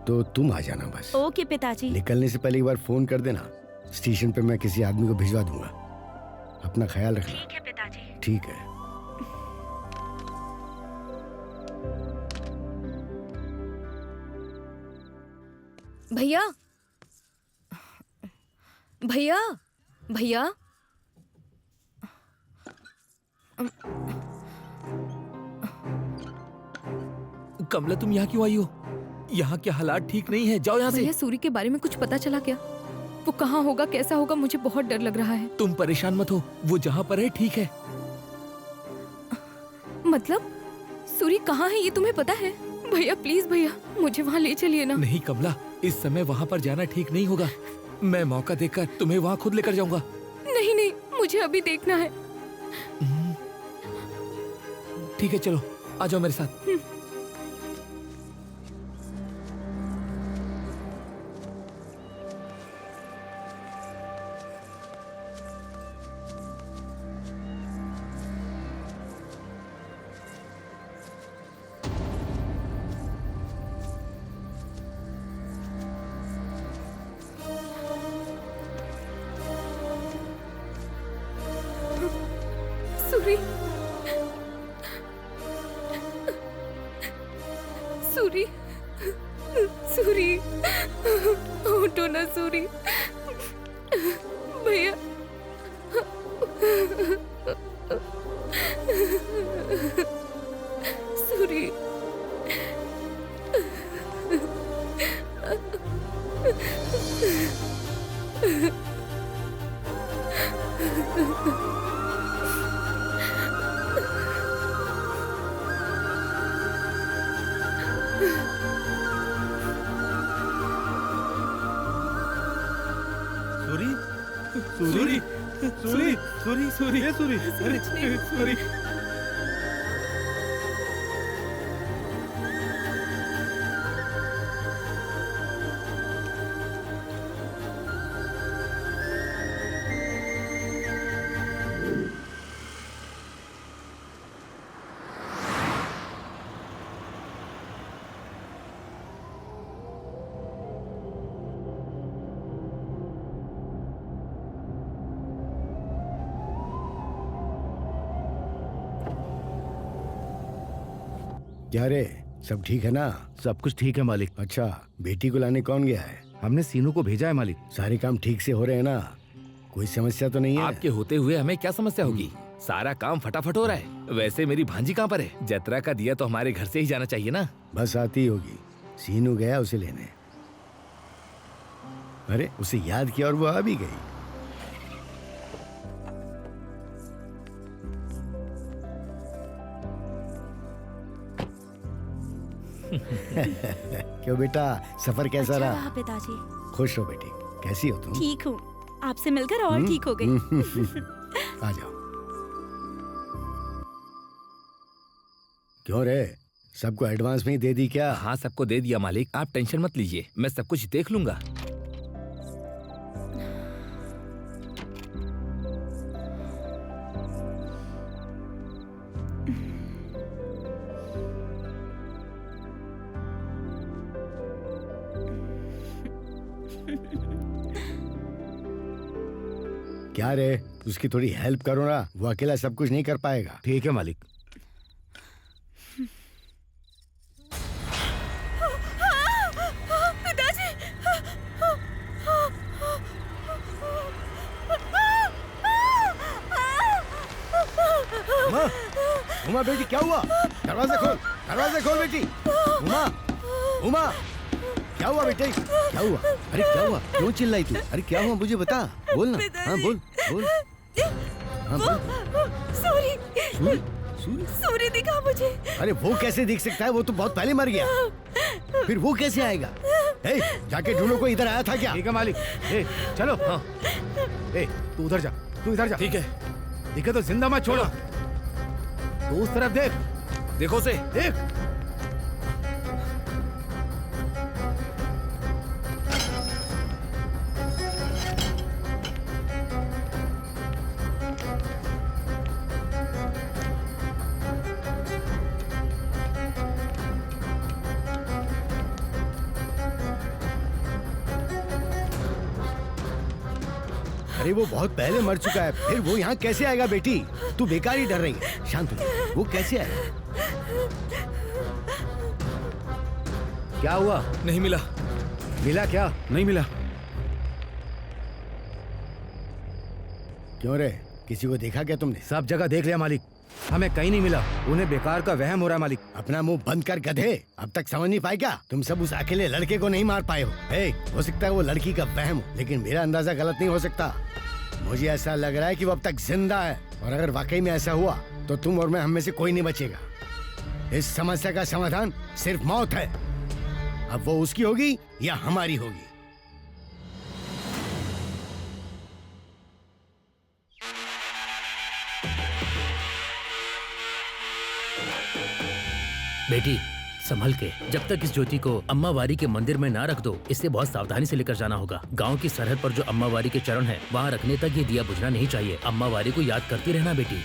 तो तुम आ जाना बस। ओके पिताजी। निकलने से पहले एक बार फोन कर देना, स्टेशन पे मैं किसी आदमी को भिजवा दूंगा। अपना ख्याल रखना। ठीक है पिताजी। ठीक है। भैया भैया भैया कमला तुम यहाँ क्यों आई हो? यहाँ के हालात ठीक नहीं है, जाओ यहाँ से। भैया सूरी के बारे में कुछ पता चला क्या? वो कहाँ होगा, कैसा होगा? मुझे बहुत डर लग रहा है। तुम परेशान मत हो, वो जहाँ पर है ठीक है। मतलब सूरी कहाँ है ये तुम्हें पता है? भैया प्लीज भैया मुझे वहाँ ले चलिए ना। नहीं कमला, इस समय वहाँ पर जाना ठीक नहीं होगा। मैं मौका देखकर तुम्हें वहाँ खुद लेकर जाऊंगा। नहीं नहीं, मुझे अभी देखना है। ठीक है चलो, आ जाओ मेरे साथ। सूरी सूरी सूरी उठो ना सूरी। भैया सूरी सूरी सूरी सूरी सूरी सूरी ये सूरी, अरे सूरी। क्या रे, सब ठीक है ना? सब कुछ ठीक है मालिक। अच्छा, बेटी को लाने कौन गया है? हमने सीनू को भेजा है मालिक। सारे काम ठीक से हो रहे हैं ना? कोई समस्या तो नहीं है? आपके होते हुए हमें क्या समस्या होगी? सारा काम फटाफट हो रहा है। वैसे मेरी भांजी कहाँ पर है? जतरा का दिया तो हमारे घर से ही जाना चाहिए ना। बस आती होगी, सीनू गया उसे लेने। अरे उसे याद किया और वो आ भी गई। क्यों बेटा, सफर कैसा अच्छा रहा? रहा पिताजी। खुश हो बेटी, कैसी हो तुम? ठीक हूँ, आपसे मिलकर और ठीक हो गई। आ जाओ। क्यों रे, सबको एडवांस में ही दे दी क्या? हाँ सबको दे दिया मालिक, आप टेंशन मत लीजिए, मैं सब कुछ देख लूंगा। क्या रे, उसकी थोड़ी हेल्प करो ना, वो अकेला सब कुछ नहीं कर पाएगा। ठीक है मालिक। पिताजी, उमा, उमा बेटी क्या हुआ? दरवाजा खोल, दरवाजा खोल बेटी। उमा, उमा, क्या हुआ बेटे? क्या हुआ? अरे क्या हुआ? क्यों चिल्लाई तू? अरे क्या हुआ मुझे बता, बोल ना। हाँ बोल, बोल। हाँ बोल। सूरी, सूरी, सूरी, सूरी दिखा मुझे। अरे वो कैसे दिख सकता है? वो तो बहुत पहले मर गया। फिर वो कैसे आएगा? ए, जाके ढूंढो, कोई इधर आया था क्या? ठीक है मालिक। ए, चलो। हाँ। ए, तू उधर जा, तू इधर जा। ठीक है। दिखे तो जिंदा मत छोड़ो। तू उस तरफ देख, देखो से। देख। अरे वो बहुत पहले मर चुका है, फिर वो यहाँ कैसे आएगा बेटी? तू बेकार ही डर रही है। शांत हो जा। वो कैसे आएगा? क्या हुआ? नहीं मिला। मिला क्या? नहीं मिला। क्यों रे, किसी को देखा क्या तुमने? सब जगह देख लिया मालिक, हमें कहीं नहीं मिला। उन्हें बेकार का वहम हो रहा है मालिक। अपना मुंह बंद कर गधे, अब तक समझ नहीं पाए क्या? तुम सब उस अकेले लड़के को नहीं मार पाए हो। हो सकता है वो लड़की का वहम हो, लेकिन मेरा अंदाजा गलत नहीं हो सकता। मुझे ऐसा लग रहा है कि वो अब तक जिंदा है, और अगर वाकई में ऐसा हुआ तो तुम और मैं, हम में से कोई नहीं बचेगा। इस समस्या का समाधान सिर्फ मौत है। अब वो उसकी होगी या हमारी होगी। बेटी संभल के, जब तक इस ज्योति को अम्मा वारी के मंदिर में ना रख दो, इसे बहुत सावधानी से लेकर जाना होगा। गांव की सरहद पर जो अम्मा वारी के चरण हैं, वहाँ रखने तक ये दिया बुझना नहीं चाहिए। अम्मा वारी को याद करती रहना बेटी।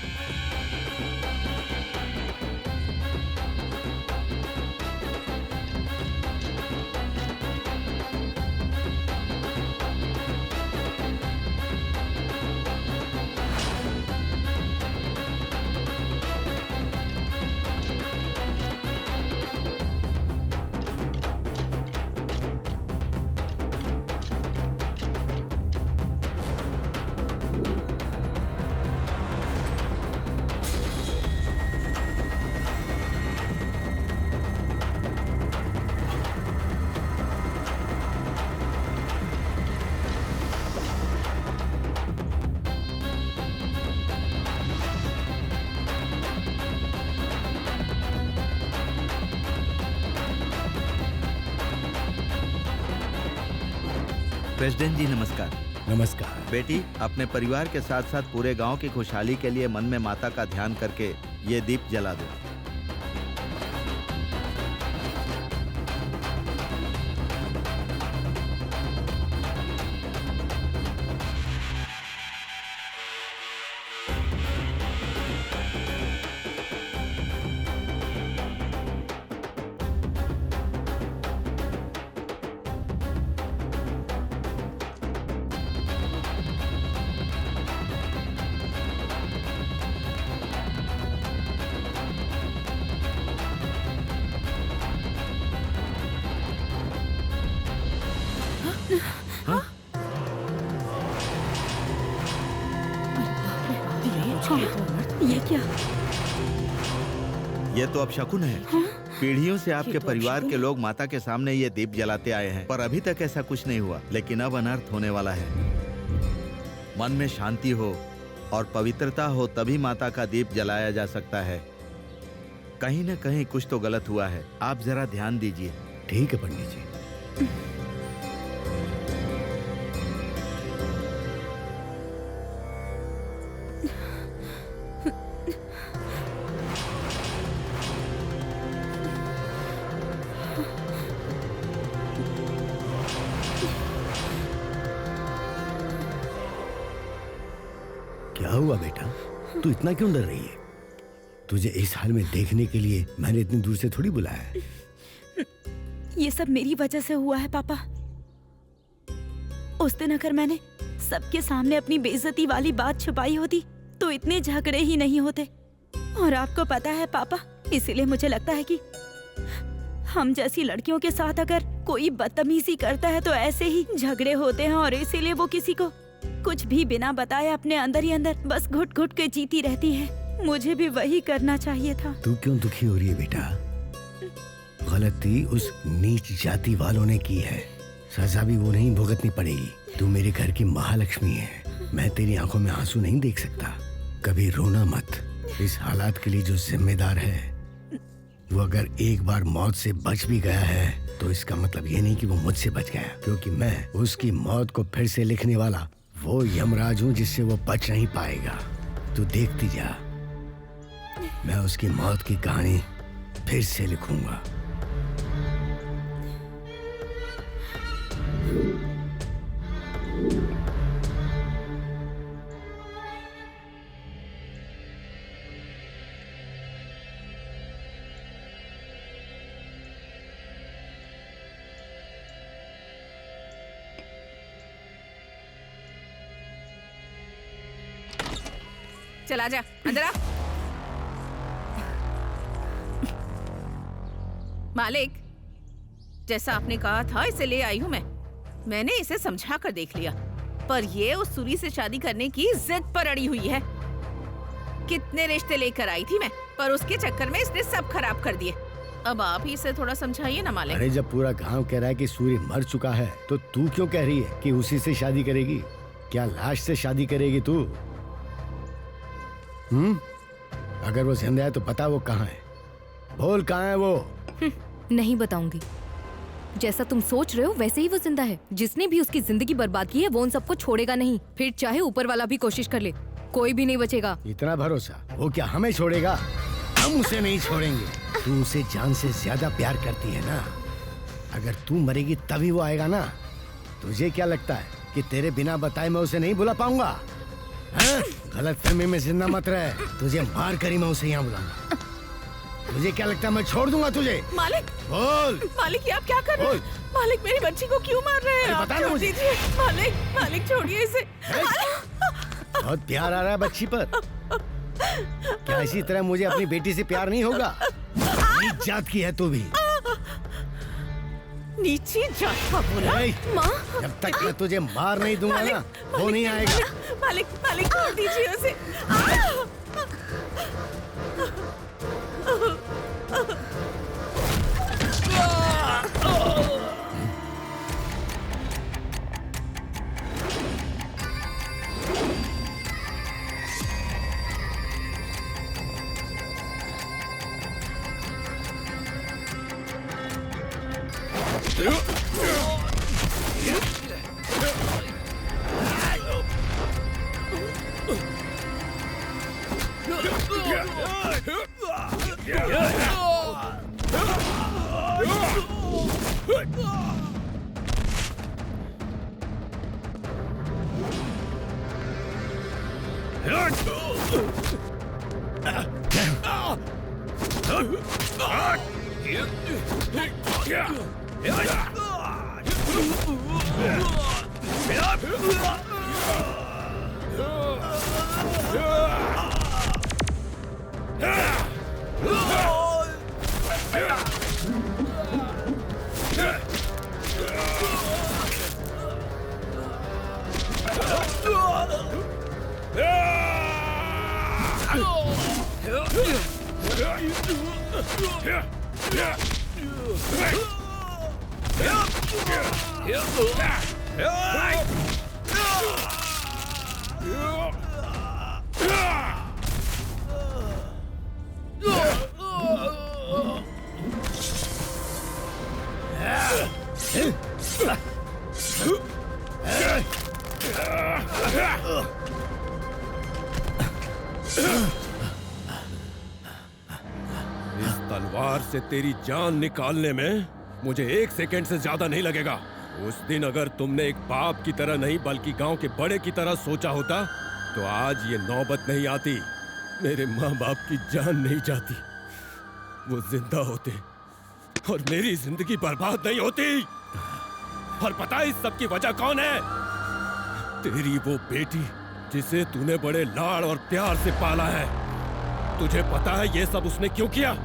प्रेसिडेंट जी नमस्कार। नमस्कार बेटी, अपने परिवार के साथ साथ पूरे गांव की खुशहाली के लिए मन में माता का ध्यान करके ये दीप जला दो। ये क्या? ये तो अब शकुन है। पीढ़ियों से आपके परिवार के लोग माता के सामने ये दीप जलाते आए हैं, पर अभी तक ऐसा कुछ नहीं हुआ। लेकिन अब अनर्थ होने वाला है। मन में शांति हो और पवित्रता हो, तभी माता का दीप जलाया जा सकता है। कहीं न कहीं कुछ तो गलत हुआ है। आप जरा ध्यान दीजिए। ठीक है पंडित जी। क्या हुआ बेटा, तू इतना क्यों डर रही है? तुझे इस हाल में देखने के लिए मैंने इतनी दूर से थोड़ी बुलाया है। ये सब मेरी वजह से हुआ है पापा। उस दिन अगर मैंने सबके सामने अपनी बेइज्जती वाली बात छुपाई होती तो इतने झगड़े ही नहीं होते। और आपको पता है पापा, इसीलिए मुझे लगता है कि हम जैसी लड़कियों के साथ अगर कोई बदतमीजी करता है तो ऐसे ही झगड़े होते हैं, और इसीलिए वो किसी को कुछ भी बिना बताए अपने अंदर ही अंदर बस घुट घुट के जीती रहती है। मुझे भी वही करना चाहिए था। तू क्यों दुखी हो रही है बेटा? गलती उस नीच जाति वालों ने की है, सजा भी वो नहीं भुगतनी पड़ेगी। तू मेरे घर की महालक्ष्मी है, मैं तेरी आंखों में आंसू नहीं देख सकता। कभी रोना मत। इस हालात के लिए जो जिम्मेदार है वो अगर एक बार मौत से बच भी गया है तो इसका मतलब ये नहीं कि वो मुझसे बच गया, क्योंकि मैं उसकी मौत को फिर से लिखने वाला वो यमराज हूँ जिससे वो बच नहीं पाएगा। तू देखती जा, मैं उसकी मौत की कहानी फिर से लिखूंगा। चला जा अंदर आ। मालिक, जैसा आपने कहा था इसे ले आई हूँ मैं। मैंने इसे समझा कर देख लिया, पर ये उस सूरी से शादी करने की जिद पर अड़ी हुई है। कितने रिश्ते लेकर आई थी मैं, पर उसके चक्कर में इसने सब खराब कर दिए। अब आप ही इसे थोड़ा समझाइए ना मालिक। अरे जब पूरा गांव कह रहा है कि सूर्य मर चुका है, तो तू क्यों कह रही है कि उसी से शादी करेगी? क्या लाश से शादी करेगी तू? अगर वो जिंदा है तो बता वो कहाँ है, बोल कहाँ है वो। नहीं बताऊंगी। जैसा तुम सोच रहे हो वैसे ही वो जिंदा है। जिसने भी उसकी जिंदगी बर्बाद की है वो उन सबको छोड़ेगा नहीं, फिर चाहे ऊपर वाला भी कोशिश कर ले, कोई भी नहीं बचेगा। इतना भरोसा? वो क्या हमें छोड़ेगा? हम उसे नहीं छोड़ेंगे। तू उसे जान से ज्यादा प्यार करती है ना। अगर तू मरेगी तभी वो आएगा ना। तुझे क्या लगता है कि तेरे बिना बताए मैं उसे नहीं बुला पाऊंगा? गलत फहमी में जिंदा मत रहे, तुझे मार कर ही मैं उसे यहाँ बुलाऊंगा। मुझे क्या लगता है मैं छोड़ दूंगा तुझे? मालिक, बोल। मालिक ये आप क्या कर रहे हैं? मालिक मेरी बच्ची को क्यों मार रहे हैं? बता ना मुझे। मालिक, मालिक छोड़िए इसे। बहुत प्यार आ रहा है बच्ची पर। क्या इसी तरह मुझे अपनी बेटी से प्यार नहीं होगा? नीच जात की है तू भी। नीची जात का बोला? माँ, जब तक मैं तुझे मार नहीं दूंगा ना, वो नहीं आएगा। मालिक, मालिक छोड़ दीजिए उसे। इस तलवार से तेरी जान निकालने में मुझे 1 सेकंड से ज्यादा नहीं लगेगा। उस दिन अगर तुमने एक बाप की तरह नहीं बल्कि गांव के बड़े की तरह सोचा होता तो आज ये नौबत नहीं आती। मेरे माँ बाप की जान नहीं जाती, वो जिंदा होते और मेरी जिंदगी बर्बाद नहीं होती। और पता है इस सब की वजह कौन है? तेरी वो बेटी जिसे तूने बड़े लाड़ और प्यार से पाला है। तुझे पता है ये सब उसने क्यों किया?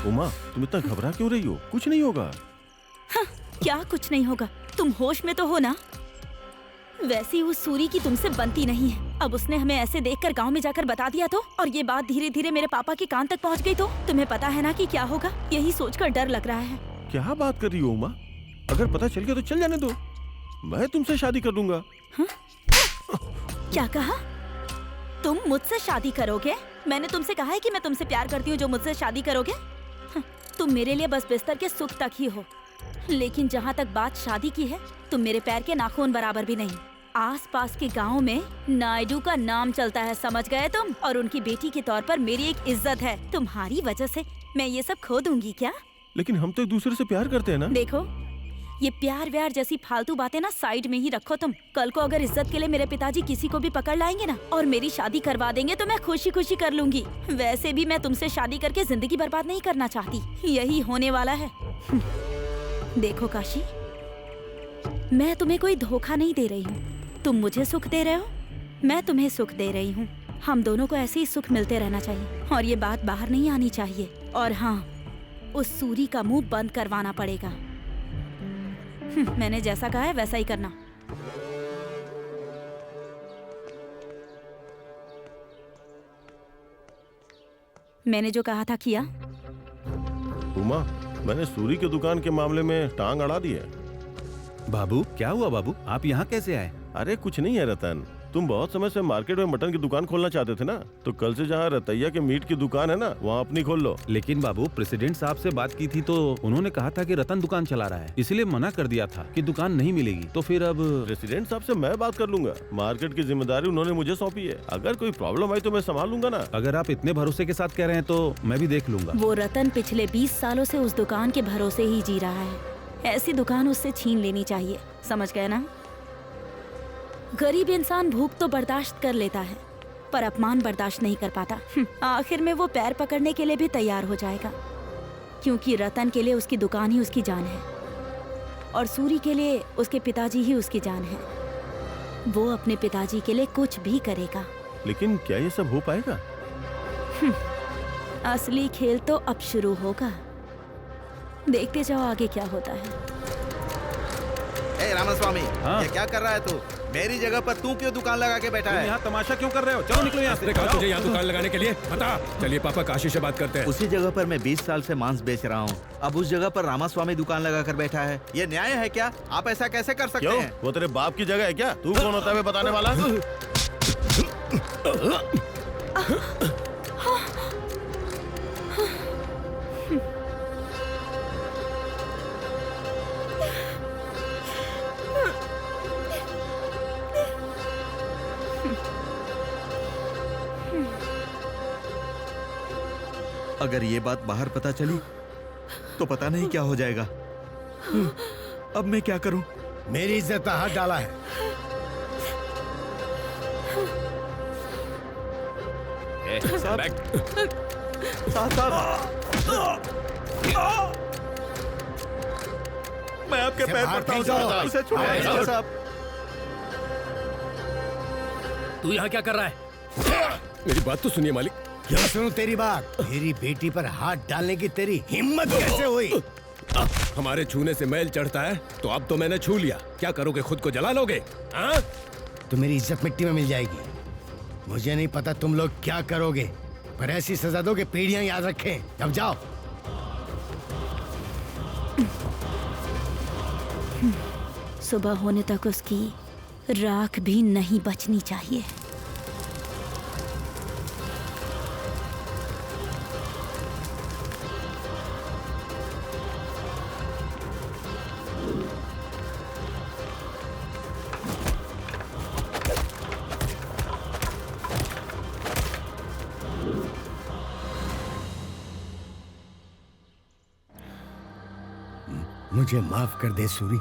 उमा, तुम इतना घबरा क्यों रही हो? कुछ नहीं होगा। हाँ, क्या कुछ नहीं होगा? तुम होश में तो हो ना? वैसी उस सूरी की तुमसे बनती नहीं है। अब उसने हमें ऐसे देखकर गांव में जाकर बता दिया तो, और ये बात धीरे धीरे मेरे पापा के कान तक पहुंच गई तो तुम्हें पता है ना कि क्या होगा? यही सोचकर डर लग रहा है। क्या बात कर रही हो उमा? अगर पता चल गया तो चल जाने दो, मैं तुमसे शादी कर लूंगा। हाँ? क्या कहा? तुम मुझसे शादी करोगे? मैंने तुमसे कहा है कि मैं तुमसे प्यार करती हूँ जो मुझसे शादी करोगे? हाँ, तुम मेरे लिए बस बिस्तर के सुख तक ही हो, लेकिन जहाँ तक बात शादी की है तुम मेरे पैर के नाखून बराबर भी नहीं। आसपास के गांव में नायडू का नाम चलता है, समझ गए तुम? और उनकी बेटी के तौर पर मेरी एक इज्जत है। तुम्हारी वजह से मैं ये सब खो दूंगी क्या? लेकिन हम तो एक दूसरे से प्यार करते हैं ना। देखो, ये प्यार व्यार जैसी फालतू बातें ना साइड में ही रखो तुम। कल को अगर इज्जत के लिए मेरे पिताजी किसी को भी पकड़ लाएंगे ना और मेरी शादी करवा देंगे तो मैं खुशी खुशी कर लूंगी। वैसे भी मैं तुमसे शादी करके जिंदगी बर्बाद नहीं करना चाहती, यही होने वाला है। देखो काशी, मैं तुम्हें कोई धोखा नहीं दे रही हूँ। तुम मुझे सुख दे रहे हो, मैं तुम्हें सुख दे रही हूँ। हम दोनों को ऐसे ही सुख मिलते रहना चाहिए और ये बात बाहर नहीं आनी चाहिए। और हाँ, उस सूरी का मुंह बंद करवाना पड़ेगा। मैंने जैसा कहा है वैसा ही करना। मैंने जो कहा था किया? उमा, मैंने सूरी की दुकान के मामले में टांग अड़ा दी है। बाबू क्या हुआ बाबू, आप यहाँ कैसे आए? अरे कुछ नहीं है रतन, तुम बहुत समय से मार्केट में मटन की दुकान खोलना चाहते थे ना, तो कल से जहाँ रतैया के मीट की दुकान है ना, वहाँ अपनी खोल लो। लेकिन बाबू, प्रेसिडेंट साहब से बात की थी तो उन्होंने कहा था कि रतन दुकान चला रहा है, इसलिए मना कर दिया था कि दुकान नहीं मिलेगी। तो फिर अब प्रेसिडेंट साहब से मैं बात कर लूंगा। मार्केट की जिम्मेदारी उन्होंने मुझे सौंपी है। अगर कोई प्रॉब्लम आई तो मैं संभाल लूंगा ना। अगर आप इतने भरोसे के साथ कह रहे हैं तो मैं भी देख लूंगा। वो रतन पिछले 20 सालों से उस दुकान के भरोसे ही जी रहा है। ऐसी दुकान उससे छीन लेनी चाहिए, समझ गए ना? गरीब इंसान भूख तो बर्दाश्त कर लेता है पर अपमान बर्दाश्त नहीं कर पाता। आखिर में वो पैर पकड़ने के लिए भी तैयार हो जाएगा, क्योंकि रतन के लिए उसकी दुकान ही उसकी जान है और सूरी के लिए उसके पिताजी ही उसकी जान है। वो अपने पिताजी के लिए कुछ भी करेगा। लेकिन क्या ये सब हो पाएगा? असली खेल तो अब शुरू होगा, देखते जाओ आगे क्या होता है। ए रामास्वामी, ये क्या कर रहा है तू? मेरी जगह पर तू क्यों दुकान लगा के बैठा है? यहाँ तमाशा क्यों कर रहे हो? चलो निकलो यहाँ से। कहा तुझे यहाँ दुकान लगाने के लिए? बता। चलिए पापा, काशी से बात करते हैं। उसी जगह पर मैं 20 साल से मांस बेच रहा हूँ, अब उस जगह पर रामास्वामी दुकान लगा कर बैठा है। ये न्याय है क्या? आप ऐसा कैसे कर सकते हैं? वो तेरे बाप की जगह है क्या? तू कौन होता है बताने वाला? अगर ये बात बाहर पता चली तो पता नहीं क्या हो जाएगा। अब मैं क्या करूं? मेरी इज्जत पर हाथ डाला है। मैं आपके पैर पड़ता हूं साहब, उसे छोड़िए साहब। तू यहाँ क्या कर रहा है? मेरी बात तो सुनिए मालिक। क्यों सुनूं तेरी बात? मेरी बेटी पर हाथ डालने की तेरी हिम्मत कैसे हुई? हमारे छूने से मैल चढ़ता है तो अब तो मैंने छू लिया, क्या करोगे? खुद को जला लोगे? तो मेरी इज्जत मिट्टी में मिल जाएगी। मुझे नहीं पता तुम लोग क्या करोगे, पर ऐसी सजा दो कि पीढ़ियां याद रखें। अब जाओ। सुबह होने तक उसकी राख भी नहीं बचनी चाहिए। मुझे माफ कर दे सूरी,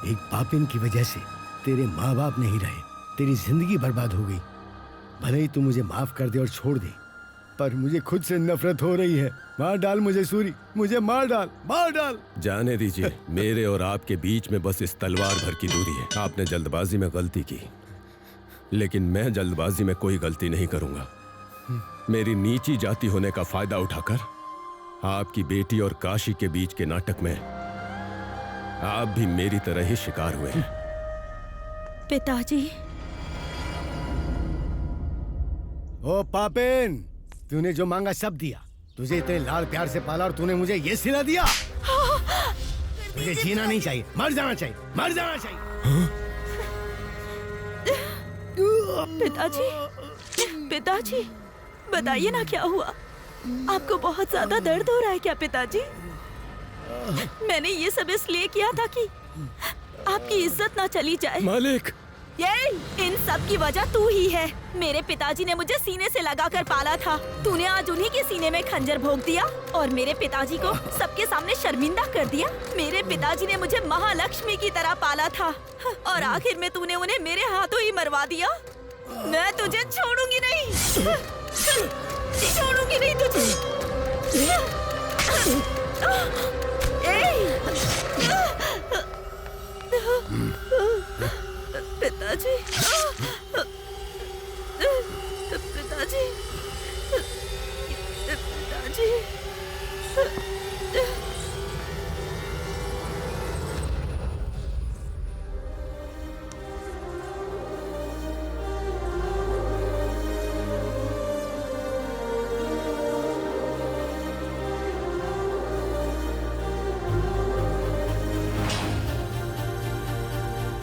एक पापिन की वजह से तेरे माँ बाप नहीं रहे, तेरी जिंदगी बर्बाद हो गई। भले ही तू मुझे माफ कर दे और छोड़ दे, पर मुझे खुद से नफरत हो रही है। मार डाल मुझे सूरी, मुझे मार डाल, मार डाल। जाने दीजिए, मेरे और आपके बीच में बस इस तलवार भर की दूरी है। आपने जल्दबाजी में गलती की, लेकिन मैं जल्दबाजी में कोई गलती नहीं करूंगा। मेरी नीची जाति होने का फायदा उठाकर आपकी बेटी और काशी के बीच के नाटक में आप भी मेरी तरह ही शिकार हुए हैं। पिताजी। ओ पापिन, तूने जो मांगा सब दिया। तुझे इतने लाड़ प्यार से पाला और तूने मुझे ये सिला दिया। मुझे जीना नहीं चाहिए, मर जाना चाहिए, मर जाना चाहिए। पिताजी, पिताजी, बताइए ना क्या हुआ? आपको बहुत ज्यादा दर्द हो रहा है क्या पिताजी? मैंने ये सब इसलिए किया था कि आपकी इज्जत ना चली जाए। मालिक, ये इन सब की वजह तू ही है। मेरे पिताजी ने मुझे सीने से लगाकर पाला था। तूने आज उन्हीं के सीने में खंजर भोंक दिया और मेरे पिताजी को सबके सामने शर्मिंदा कर दिया। मेरे पिताजी ने मुझे महालक्ष्मी की तरह पाला था और आखिर में तूने उन्हें मेरे हाथों ही मरवा दिया। मैं तुझे छोड़ूंगी नहीं, छोड़ूंगी नहीं तुझे। पिताजी, पिताजी, पिताजी।